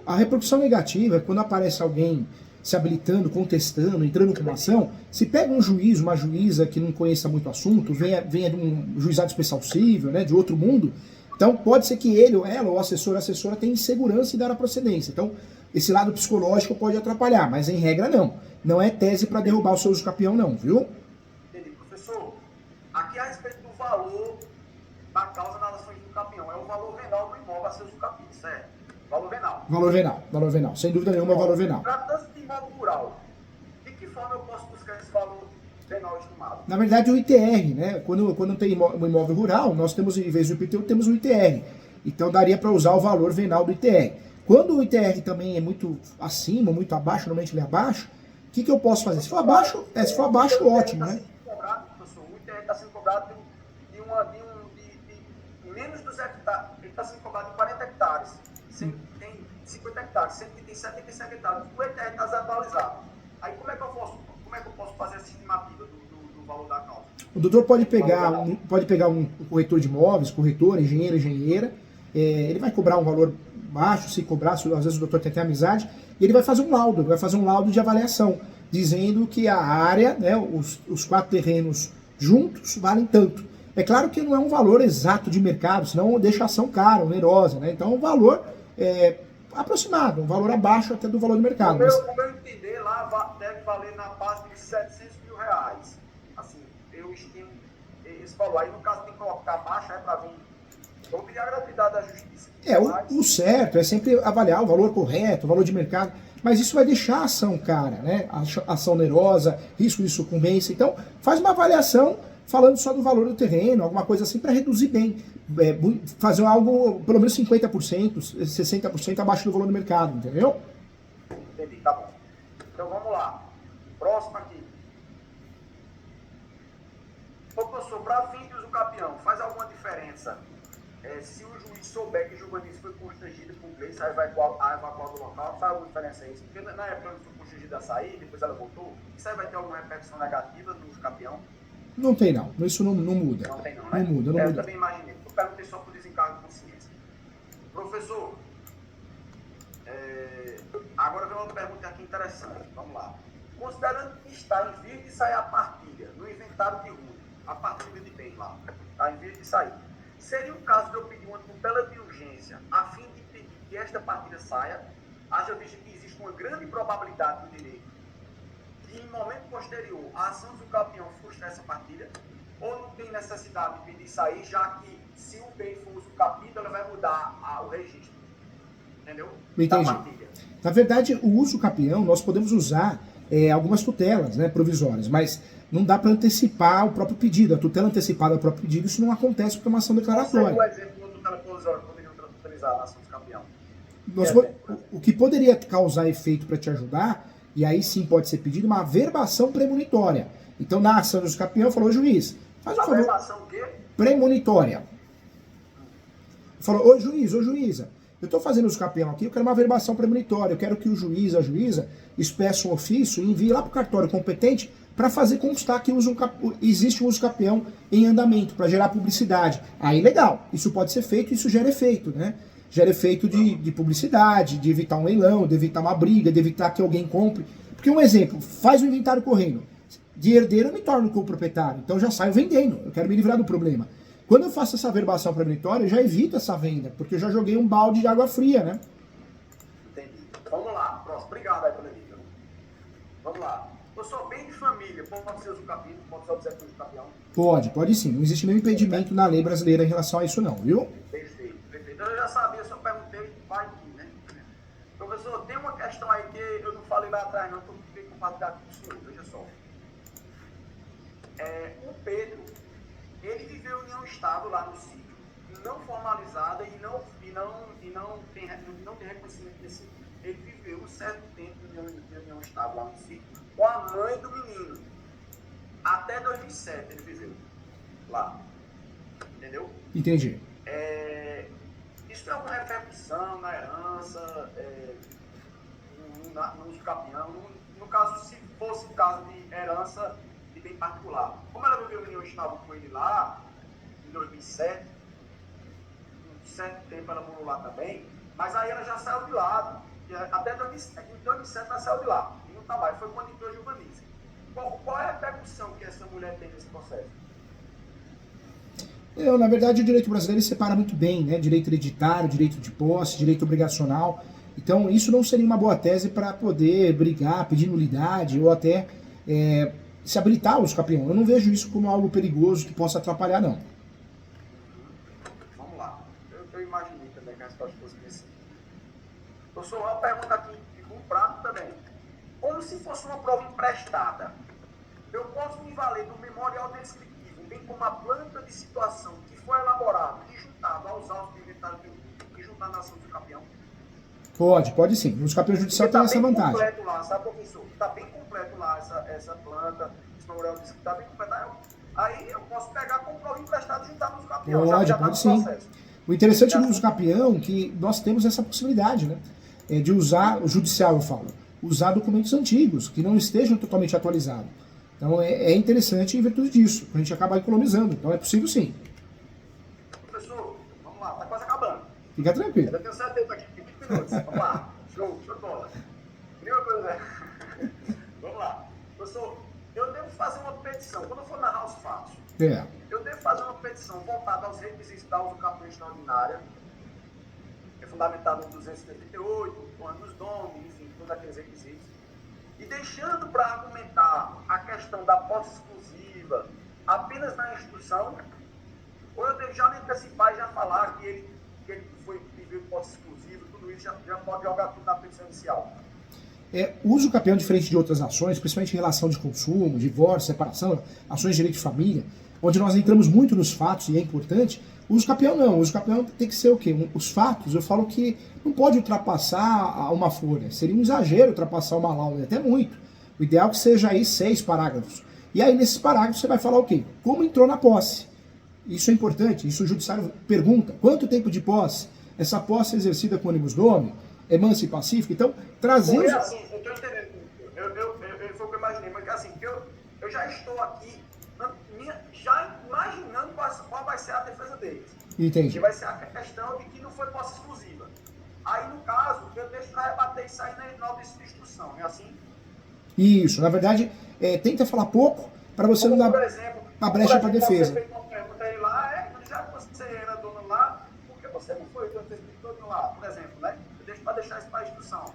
A repercussão negativa é quando aparece alguém se habilitando, contestando, entrando com uma ação. Se pega um juiz, uma juíza que não conheça muito o assunto, venha de um juizado especial civil, né, de outro mundo, então pode ser que ele ou ela, ou a assessora tenha insegurança em dar a procedência. Então, esse lado psicológico pode atrapalhar, mas em regra não. Não é tese para derrubar o seu uso capião, não, viu? Entendi. Professor, aqui a respeito do valor da causa nas ações do campeão, é o valor venal do imóvel a ser uso capião, certo? Valor venal. Valor venal. Sem dúvida nenhuma, valor venal. Tratando-se de imóvel rural, de que forma eu posso buscar esse valor venal estimado? Na verdade, o ITR, né? Quando tem um imóvel rural, nós temos, em vez do IPTU, temos o ITR. Então, daria para usar o valor venal do ITR. Quando o ITR também é muito acima, muito abaixo, normalmente ele é abaixo, o que eu posso fazer? Se for abaixo, ótimo, né? O ITR está sendo cobrado de menos dos hectares. Ele está sendo cobrado de 40 hectares. Tem 50 hectares, sendo que tem 75 hectares. O ITR está desatualizado. Aí como é que eu posso fazer essa estimativa do valor da causa. O doutor pode pegar um corretor de imóveis, corretor, engenheiro, engenheira, ele vai cobrar um valor baixo, se cobrar, às vezes o doutor tem até amizade, e ele vai fazer um laudo de avaliação, dizendo que a área, né, os 4 terrenos juntos valem tanto. É claro que não é um valor exato de mercado, senão deixa a ação cara, onerosa, né? Então é um valor aproximado, um valor abaixo até do valor de mercado. No meu entender, lá deve valer na base de 700 mil reais. Assim, eu estimo esse valor. Aí, no caso, tem que colocar baixa, para vir. Vou pedir a gratuidade da justiça. O certo é sempre avaliar o valor correto, o valor de mercado, mas isso vai deixar a ação cara, né? A ação onerosa, risco de sucumbência. Então, faz uma avaliação falando só do valor do terreno, alguma coisa assim, para reduzir bem. Fazer algo, pelo menos 50%, 60% abaixo do valor do mercado, entendeu? Entendi, tá bom. Então, vamos lá. Próximo aqui. Ô, professor, para fim de usucapião, faz alguma diferença se o juiz souber que o julgamento foi constrangido por lei, aí vai evacuar do local, faz alguma diferença isso? Porque na época ela foi constrangida a sair, depois ela voltou, isso aí vai ter alguma repercussão negativa no usucapião? Não tem não, isso não muda. Não tem não, né? Não muda. Eu também imaginei, eu perguntei só por desencargo de consciência. Professor, agora vem uma pergunta aqui interessante, vamos lá. Considerando que está em vias de sair a partilha, no inventário de rua, a partilha de bem lá, está em vias de sair, seria o caso de eu pedir uma tutela de urgência a fim de impedir que esta partilha saia, haja visto que existe uma grande probabilidade do direito que em momento posterior a ação do campeão frustre essa partilha, ou não tem necessidade de pedir sair, já que se o bem for usucapido, ela vai mudar o registro, entendeu? Entendi. Da partilha. Na verdade, o usucapião, nós podemos usar algumas tutelas, né, provisórias, mas não dá para antecipar o próprio pedido. A tutela antecipada do próprio pedido, isso não acontece porque é uma ação declaratória. Qual é o exemplo de uma tutela provisória que poderiam utilizar na ação do campeão? O que poderia causar efeito para te ajudar, e aí sim pode ser pedido, uma verbação premonitória. Então, na ação do usucapião, falou, juiz, faz um favor. Verbação o quê? Premonitória. Falou, ô juiz, ô juíza, eu estou fazendo usucapião aqui, eu quero uma verbação premonitória, eu quero que o juiz, a juíza, expeça um ofício e envie lá para o cartório competente para fazer constar que existe um usucapião em andamento, para gerar publicidade. Aí, legal, isso pode ser feito, isso gera efeito, né? Gera efeito de publicidade, de evitar um leilão, de evitar uma briga, de evitar que alguém compre. Porque um exemplo, faz o inventário correndo. De herdeiro eu me torno co-proprietário, então eu já saio vendendo, eu quero me livrar do problema. Quando eu faço essa verbação premonitória, eu já evito essa venda, porque eu já joguei um balde de água fria, né? Entendi. Vamos lá, próximo. Obrigado aí pela dica. Vamos lá. Eu sou bem de família, pode ser usucapião, pode ser objeto de usucapião? Pode sim. Não existe nenhum impedimento na lei brasileira em relação a isso não, viu? Perfeito. Eu já sabia, só perguntei, vai aqui, né? Professor, tem uma questão aí que eu não falei lá atrás, não, que eu fiquei compartilhado com o senhor, veja só. O Pedro, ele viveu em união estável lá no sítio, não formalizada e não tem reconhecimento desse sítio. Ele viveu um certo tempo em união estável lá no sítio com a mãe do menino. Até 2007 ele viveu lá. Entendeu? Entendi. Isso tem alguma repercussão na herança, no usucapião? No caso, se fosse o caso de herança de bem particular. Como ela viveu em união estável com ele lá, em 2007, um certo tempo ela morou lá também, mas aí ela já saiu de lá. Até 2007, em 2007 ela saiu de lá. E não está mais. Foi quando entrou juvenis. Qual é a repercussão que essa mulher tem nesse processo? Na verdade, o direito brasileiro separa muito bem, né? Direito hereditário, direito de posse, direito obrigacional. Então, isso não seria uma boa tese para poder brigar, pedir nulidade ou até se habilitar o usucapião. Eu não vejo isso como algo perigoso que possa atrapalhar, não. Vamos lá. Eu imaginei também que a resposta fosse nesse. Professor, uma pergunta aqui com um prato também. Como se fosse uma prova emprestada, eu posso me valer do memorial descritivo, bem como a planta de situação que foi elaborado e juntado aos autos do inventário de uso e juntar na ação do usucapião? Pode sim. O usucapião judicial tem essa vantagem. Está bem completo lá, sabe, professor? Está bem completo lá essa planta, esse memorial descritivo está bem completo. Aí eu posso pegar com prova emprestada e juntar no usucapião. Pode sim. O interessante do usucapião é que nós temos essa possibilidade, né? De usar, o judicial eu falo, usar documentos antigos, que não estejam totalmente atualizados. Então é interessante em virtude disso, a gente acaba economizando. Então é possível sim. Professor, vamos lá, tá quase acabando. Fica tranquilo. Eu tenho certeza aqui, 20 minutos. Vamos lá. Show de bola. Primeira coisa. Vamos lá. Professor, eu devo fazer uma petição. Quando eu for narrar os fatos, eu devo fazer uma petição voltada aos requisitos da usucapião extraordinária, que é fundamentado no 278, o anos domini, enfim, todos aqueles requisitos, e deixando para argumentar a questão da posse exclusiva apenas na instrução, ou eu devo já me antecipar e já falar que ele foi pedido de posse exclusiva, tudo isso já pode jogar tudo na petição inicial. O uso capião, diferente de outras ações, principalmente em relação de consumo, divórcio, separação, ações de direito de família, onde nós entramos muito nos fatos e é importante, o uso capião não. O uso capião tem que ser o quê? Os fatos, eu falo que não pode ultrapassar uma folha. Seria um exagero ultrapassar uma lauda, até muito. O ideal é que seja aí 6 parágrafos. E aí, nesses parágrafos, você vai falar o quê? Como entrou na posse. Isso é importante, isso o judiciário pergunta. Quanto tempo de posse? Essa posse é exercida com ônibus nome? É mansa e pacífica? Então, trazendo... Foi assim, eu estou entendendo. Foi o que eu imaginei, mas assim, eu já estou aqui, já imaginando qual vai ser a defesa deles. Entendi. Que vai ser a questão de que não foi posse exclusiva. Aí, no caso, eu deixo para rebater isso aí na audiência de instrução, é assim? Isso, na verdade, tenta falar pouco para você não dar por exemplo, a brecha para defesa. Você fez uma pergunta aí lá, já que você era dona lá, por que você não foi o todo lá, por exemplo, né? Eu deixo para deixar isso para a instrução,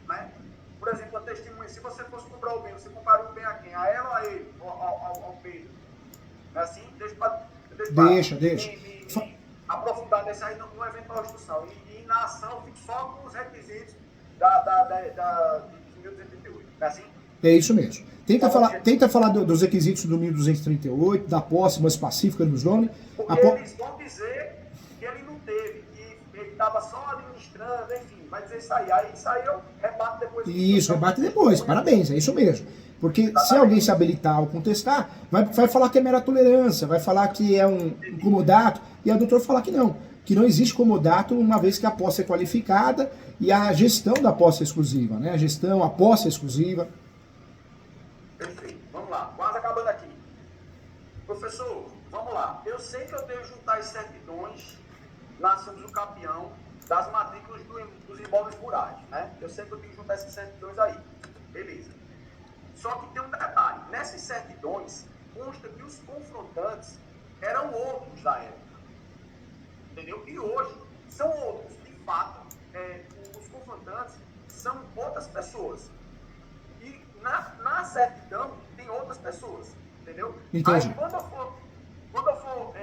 né? Por exemplo, a testemunha, se você fosse comprar o bem, você compraria o bem a quem? A ela ou a ele? Ao Pedro? Não é assim? Deixa. Me aprofundar nesse aí no eventual instrução. E na ação, fico só com os requisitos de 1238. Não é assim? É isso mesmo. Tenta falar dos requisitos do 1238, da posse mais pacífica nos nomes. Porque eles vão dizer que ele não teve, que ele estava só administrando, enfim, vai dizer isso aí. Aí isso aí eu rebato depois. Isso, rebate depois. Parabéns, é isso mesmo. Porque se alguém se habilitar ou contestar, vai falar que é mera tolerância, vai falar que é um comodato, e a doutora falar que não existe comodato, uma vez que a posse é qualificada e a gestão da posse é exclusiva, né? A posse é exclusiva. Perfeito, vamos lá, quase acabando aqui. Professor, vamos lá. Eu sei que eu devo juntar as certidões na ação do capião das matrículas dos imóveis rurais, né? Eu sei que eu tenho que juntar essas certidões aí. Beleza. Só que tem um detalhe. Nessas certidões, consta que os confrontantes eram outros da época. Entendeu? E hoje são outros. De fato, os confrontantes são outras pessoas. E na certidão tem outras pessoas. Entendeu? Entendi. Aí, quando eu for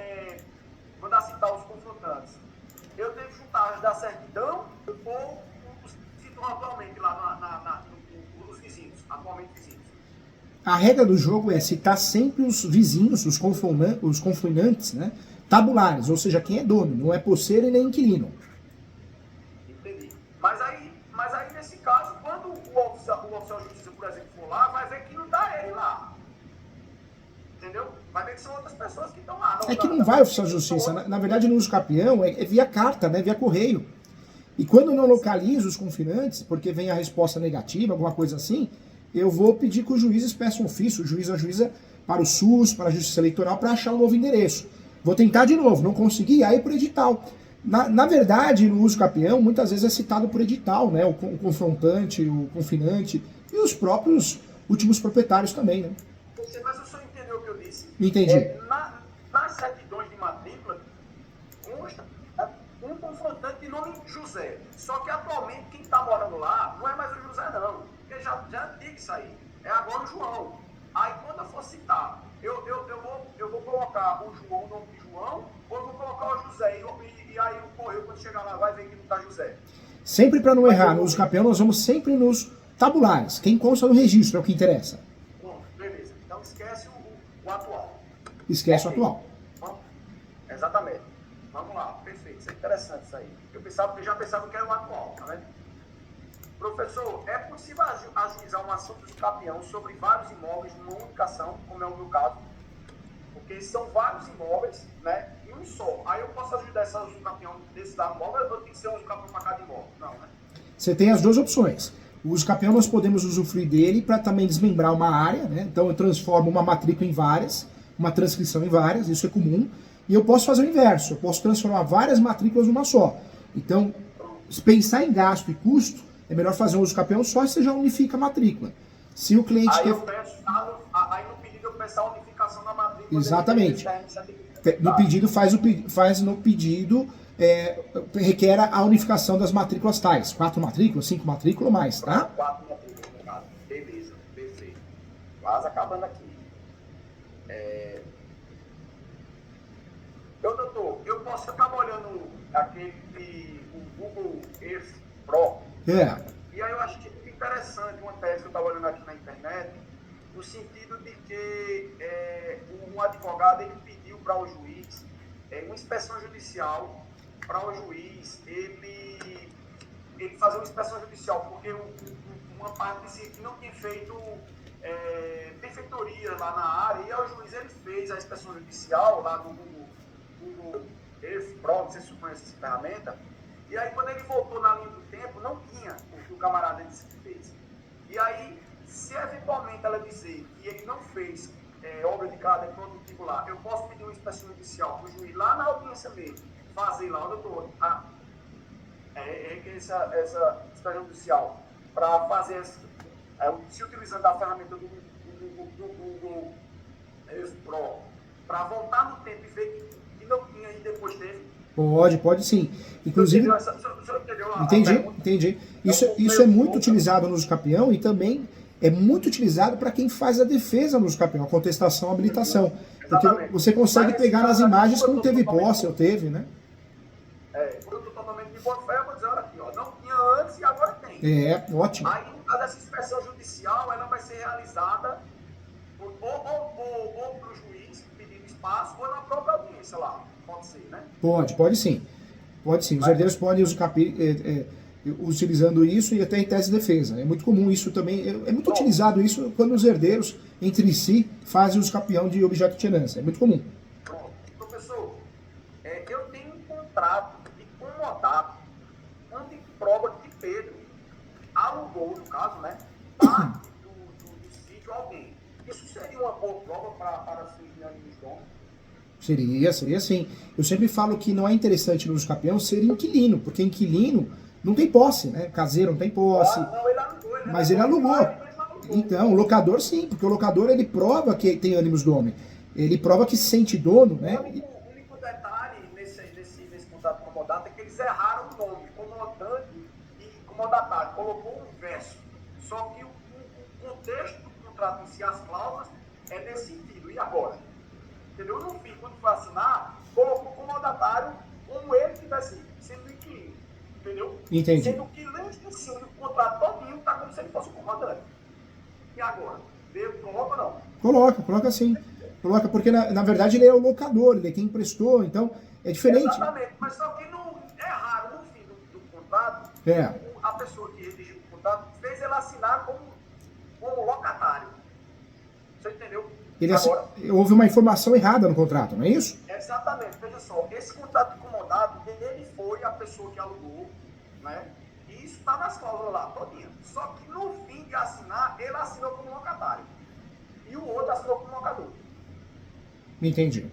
mandar citar os confrontantes, eu devo juntar as da certidão ou os que citam atualmente lá os vizinhos, atualmente vizinhos. A regra do jogo é citar sempre os vizinhos, os confluinantes, né, tabulares, ou seja, quem é dono, não é posseiro e nem inquilino. Entendi. Mas aí nesse caso, quando o oficial de justiça, por exemplo, for lá, vai ver que não está ele lá. Entendeu? Vai ver que são outras pessoas que estão lá. Não vai o oficial de justiça. Na verdade, no uso capião é via carta, né, via correio. E quando não localizo os confinantes, porque vem a resposta negativa, alguma coisa assim, eu vou pedir que os juízes peçam ofício, o juiz ou a juíza, para o SUS, para a Justiça Eleitoral, para achar um novo endereço. Vou tentar de novo, não consegui, aí por edital. Na verdade, no uso capião, muitas vezes é citado por edital, né? O confrontante, o confinante e os próprios últimos proprietários também, né? Mas o senhor entendeu o que eu disse? Entendi. Nas certidões de matrícula, consta um confrontante de nome José. Só que atualmente quem está morando lá não é mais o José, não. Porque já é antigo isso aí. É agora o João. Aí quando eu for citar, eu vou colocar o João, o nome de João, ou eu vou colocar o José. E aí o correio, quando chegar lá, vai ver que não está José. Sempre para não errar, no uso capião nós vamos sempre nos tabulares. Quem consta no registro é o que interessa. Bom, beleza. Então esquece o atual. Esquece o atual. Exatamente. Vamos lá, perfeito. Isso é interessante isso aí. Eu já pensava que era o atual, tá vendo? Professor, é possível ajuizar uma ação do capião sobre vários imóveis numa única ação, como é o meu caso? Porque são vários imóveis, né? E um só. Aí eu posso ajuizar essa ação do capião desse da imóvel, ou tem que ser um capião para cada imóvel? Não, né? Você tem as duas opções. O uso capião nós podemos usufruir dele para também desmembrar uma área, né? Então eu transformo uma matrícula em várias, uma transcrição em várias, isso é comum. E eu posso fazer o inverso, eu posso transformar várias matrículas numa só. Então, se pensar em gasto e custo, é melhor fazer um uso capião só se você já unifica a matrícula. Se o cliente aí quer... aí no pedido eu peço a unificação da matrícula. Exatamente. No pedido faz no pedido, requer a unificação das matrículas tais. 4 matrículas, 5 matrículas ou mais, tá? 4 matrículas, no caso. Beleza, perfeito. Quase acabando aqui. Doutor, eu posso estar olhando o Google Earth Pro. E aí eu acho que é muito interessante uma tese que eu estava olhando aqui na internet, no sentido de que um advogado ele pediu para o juiz uma inspeção judicial para o juiz ele fazer uma inspeção judicial, porque uma parte disse que não tinha feito benfeitoria lá na área, e aí o juiz ele fez a inspeção judicial lá no Google Earth Pro, não sei se você conhece essa ferramenta, e aí quando ele voltou na linha do tempo, não tinha o que o camarada disse que fez. E aí, se eventualmente ela dizer que ele não fez obra de caráter produtivo lá, eu posso pedir uma inspeção judicial para o juiz lá na audiência mesmo, fazer lá, doutor, essa inspeção judicial, para fazer, se utilizando a ferramenta do Google Earth Pro, para voltar no tempo e ver que não tinha e depois teve. Pode sim. Inclusive, entendi. Isso é muito utilizado no uso capião e também é muito utilizado para quem faz a defesa no uso capião, a contestação, a habilitação. Porque você consegue pegar nas imagens que não teve posse ou teve, né? Quando eu estou totalmente de boa fé, eu vou dizer, olha aqui, ó, não tinha antes e agora tem. Ótimo. Aí, no caso dessa inspeção judicial, ela vai ser realizada ou para o juiz pedindo espaço ou na própria audiência lá. Pode ser, né? Pode sim. Os herdeiros podem utilizando isso e até em tese de defesa. É muito comum isso também. É muito utilizado isso quando os herdeiros, entre si, fazem uso capião de objeto de tinência. É muito comum. Pronto. Professor, eu tenho um contrato de comodato onde prova que Pedro alugou, no caso, né? Parte do sítio a alguém. Isso seria uma boa prova para fins de ânimos donos? Seria sim. Eu sempre falo que não é interessante no uso capião ser inquilino, porque inquilino não tem posse, né? Caseiro não tem posse. Não, ele alugou. Mas ele alugou. Então, o locador sim, porque o locador ele prova que tem ânimos do homem. Ele prova que se sente dono, né? O único detalhe nesse contrato comodato é que eles erraram o nome, comodante e comodatário. Colocou um verso. Só que o contexto do contrato em si, as cláusulas, é nesse sentido. E agora? Entendeu? No fim, quando for assinar, colocou o comodatário como ele tivesse sendo inquilino. Entendeu? Entendi. Sendo que lá em cima do contrato todinho está como se ele fosse o comandante. E agora? Coloca ou não? Coloca sim. Coloca, porque na verdade ele é o locador, ele é quem emprestou, então é diferente. Exatamente, mas só que não é raro no fim do contrato, a pessoa que redigiu o contrato fez ele assinar como locatário. Você entendeu? Agora, houve uma informação errada no contrato, não é isso? Exatamente, veja só, esse contrato incomodado, ele foi a pessoa que alugou, né? E isso está nas cláusulas lá, todinha. Só que no fim de assinar, ele assinou como locatário. E o outro assinou como locador. Entendi.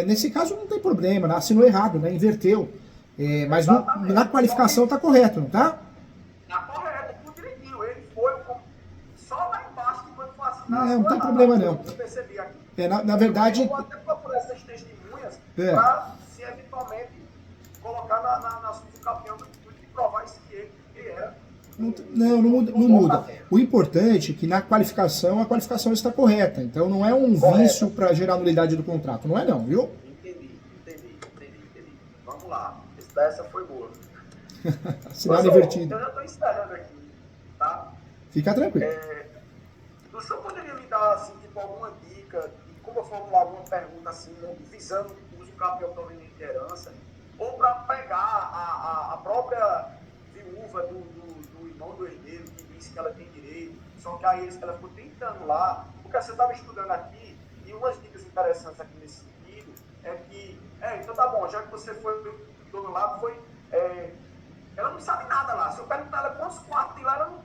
Nesse caso não tem problema, né? Assinou errado, né? Inverteu. Mas na qualificação está correto, não está? Está correto, tudo direitinho. Ele foi só lá embaixo que quando for assinar. Não tem problema não. Eu percebi aqui. Na verdade... Eu vou até procurar essas testemunhas para, se eventualmente, colocar na subcapião do de provar isso que ele era. Não muda. O importante é que na qualificação, a qualificação está correta. Então não é um vício para gerar nulidade do contrato. Não é não, viu? Entendi. Vamos lá. Essa foi boa. Sinal invertido. Eu já estou esperando aqui, tá? Fica tranquilo. O senhor poderia me dar, assim, tipo, alguma dica de como eu formular alguma pergunta, assim, visando o uso capião proveniente de herança, ou para pegar a própria viúva do irmão do herdeiro que disse que ela tem direito, só que aí ela ficou tentando lá, porque você estava estudando aqui, e umas dicas interessantes aqui nesse sentido, é que, então tá bom, já que você foi do outro lado, ela não sabe nada lá, se eu perguntar ela quantos quartos tem lá, ela não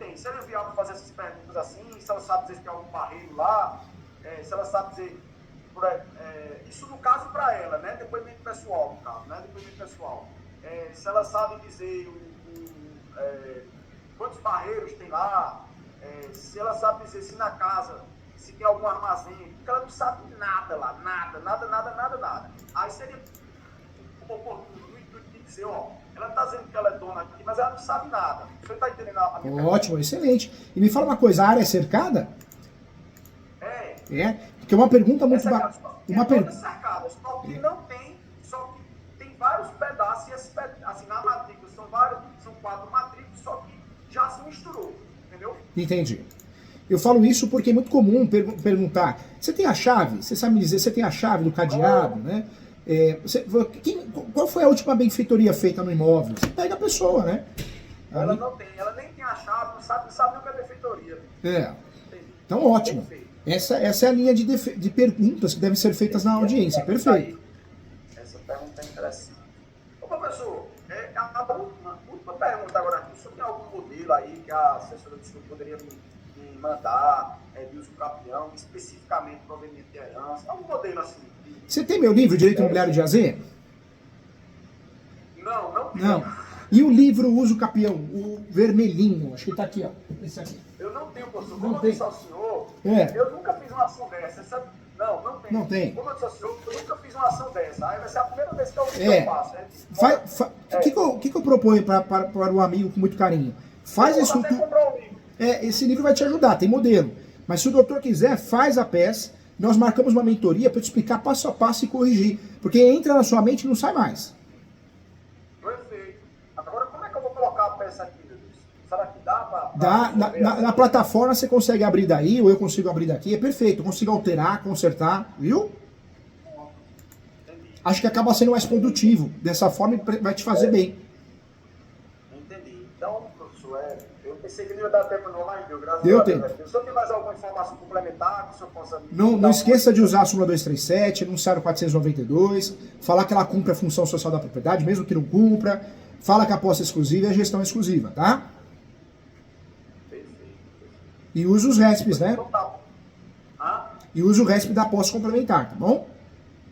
assim, se ela sabe dizer se tem algum barreiro lá, se ela sabe dizer, isso no caso para ela, né? Depoimento pessoal, no caso, né? Depoimento pessoal. Se ela sabe dizer quantos barreiros tem lá, se ela sabe dizer se na casa, se tem algum armazém, porque ela não sabe nada lá, nada. Aí seria oportuno de dizer, ó, ela está dizendo que ela é dona aqui, mas ela não sabe nada. Você está entendendo a minha Ótimo, pergunta? excelente. E me fala uma coisa, a área é cercada? É. Porque é uma pergunta muito... Uma toda cercada, só que não tem, só que tem vários pedaços, e esses assim, na matrícula são 4 matrículas, só que já se misturou, entendeu? Entendi. Eu falo isso porque é muito comum perguntar, você tem a chave? Você sabe me dizer, você tem a chave do cadeado, né? Qual foi a última benfeitoria feita no imóvel? Você pega a pessoa, né? Ela não tem, ela nem tem a chave, não sabe nem o que é benfeitoria. Então ótimo. Essa é a linha de perguntas que devem ser feitas na audiência. Perfeito. Essa pergunta é interessante. Ô, professor, a última pergunta agora aqui. O senhor tem algum modelo aí que a assessora do senhor poderia me mandar de uso capião, especificamente proveniente de herança? Algum modelo assim? Você tem meu livro, Direito Imobiliário de AZ? Não. E o livro Uso Capião, o vermelhinho, acho que está aqui, ó. Esse aqui. Eu não tenho, professor. Não Como tem. eu disse ao senhor, É. eu nunca fiz uma ação dessa. Não tem. Não tem. Como eu disse ao senhor, eu nunca fiz uma ação dessa. Aí vai ser a primeira vez que eu faço. O que eu proponho para o amigo com muito carinho? Faz a estrutura. Esse livro vai te ajudar, tem modelo. Mas se o doutor quiser, faz a peça. Nós marcamos uma mentoria para te explicar passo a passo e corrigir. Porque entra na sua mente e não sai mais. Perfeito. Agora, como é que eu vou colocar a peça aqui, meu Deus? Será que dá para... Na plataforma você consegue abrir daí, ou eu consigo abrir daqui. É perfeito. Eu consigo alterar, consertar. Viu? Entendi. Acho que acaba sendo mais produtivo. Dessa forma vai te fazer bem. Entendi. Então, professor, eu pensei que não ia dar tempo não, mas deu, graças Deu a Deus. tempo. O senhor tem mais alguma informação complementar que o senhor possa... Não esqueça de usar a súmula 237, enunciário 492, falar que ela cumpre a função social da propriedade, mesmo que não cumpra, fala que a posse é exclusiva e a gestão é exclusiva, tá? Perfeito. E usa os RESPs, né? Então tá. E usa o RESP da posse complementar, tá bom?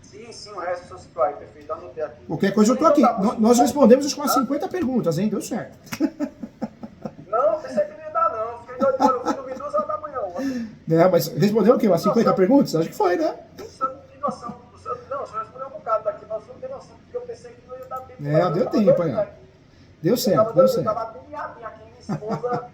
Sim, o resto o senhor citou aí, perfeito. Anotei aqui. Qualquer coisa eu tô aqui. Nós respondemos acho que umas 50 perguntas, hein? Deu certo. Não, pensei que não ia dar não. Fiquei de olho, eu fui dormir 2 horas da manhã ontem. Mas respondeu o quê? Umas 50 perguntas? Acho que foi, né? O senhor não tem noção. O senhor respondeu um bocado daqui, mas o senhor não tem noção, porque eu pensei que não ia dar tempo. Deu tempo aí. Deu certo. Eu tava agoniadinho aqui, minha esposa,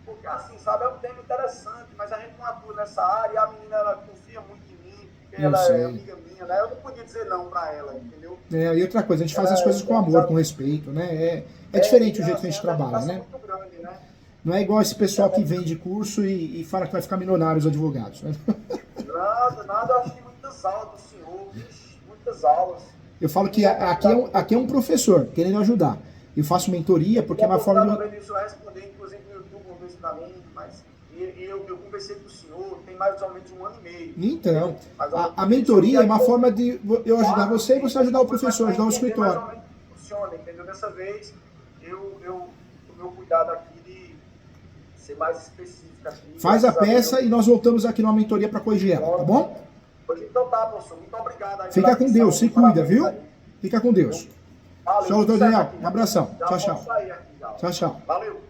porque assim, sabe, é um tema interessante, mas a gente não atua nessa área, e a menina, ela confia muito em mim, porque ela é amiga minha, né? Eu não podia dizer não pra ela, entendeu? E outra coisa, a gente faz as coisas com amor, com respeito, né? É diferente o jeito que a gente trabalha, né? Muito grande, né? Não é igual esse pessoal que vende curso e fala que vai ficar milionário os advogados, né? Nada, eu achei muitas aulas do senhor, muitas aulas. Eu falo que aqui é um professor querendo ajudar. Eu faço mentoria porque é uma forma de... Eu responder, inclusive no YouTube, uma vez pra mim, mas eu conversei com o senhor, tem mais ou menos 1 ano e meio. Então, a mentoria é uma forma de eu ajudar você e você ajudar o professor, ajudar o escritório. Mais ou menos funciona, entendeu? Dessa vez, o meu cuidado aqui de ser mais específico aqui. Faz a peça e nós voltamos aqui numa mentoria para corrigir ela, tá bom? Então tá, professor. Muito obrigado. Aí Fica com Deus, se cuida, viu? Fica com Deus. Valeu, Tchau, doutor Daniel. Um abração. Tchau, tchau. Posso sair aqui, já. Tchau, tchau. Valeu.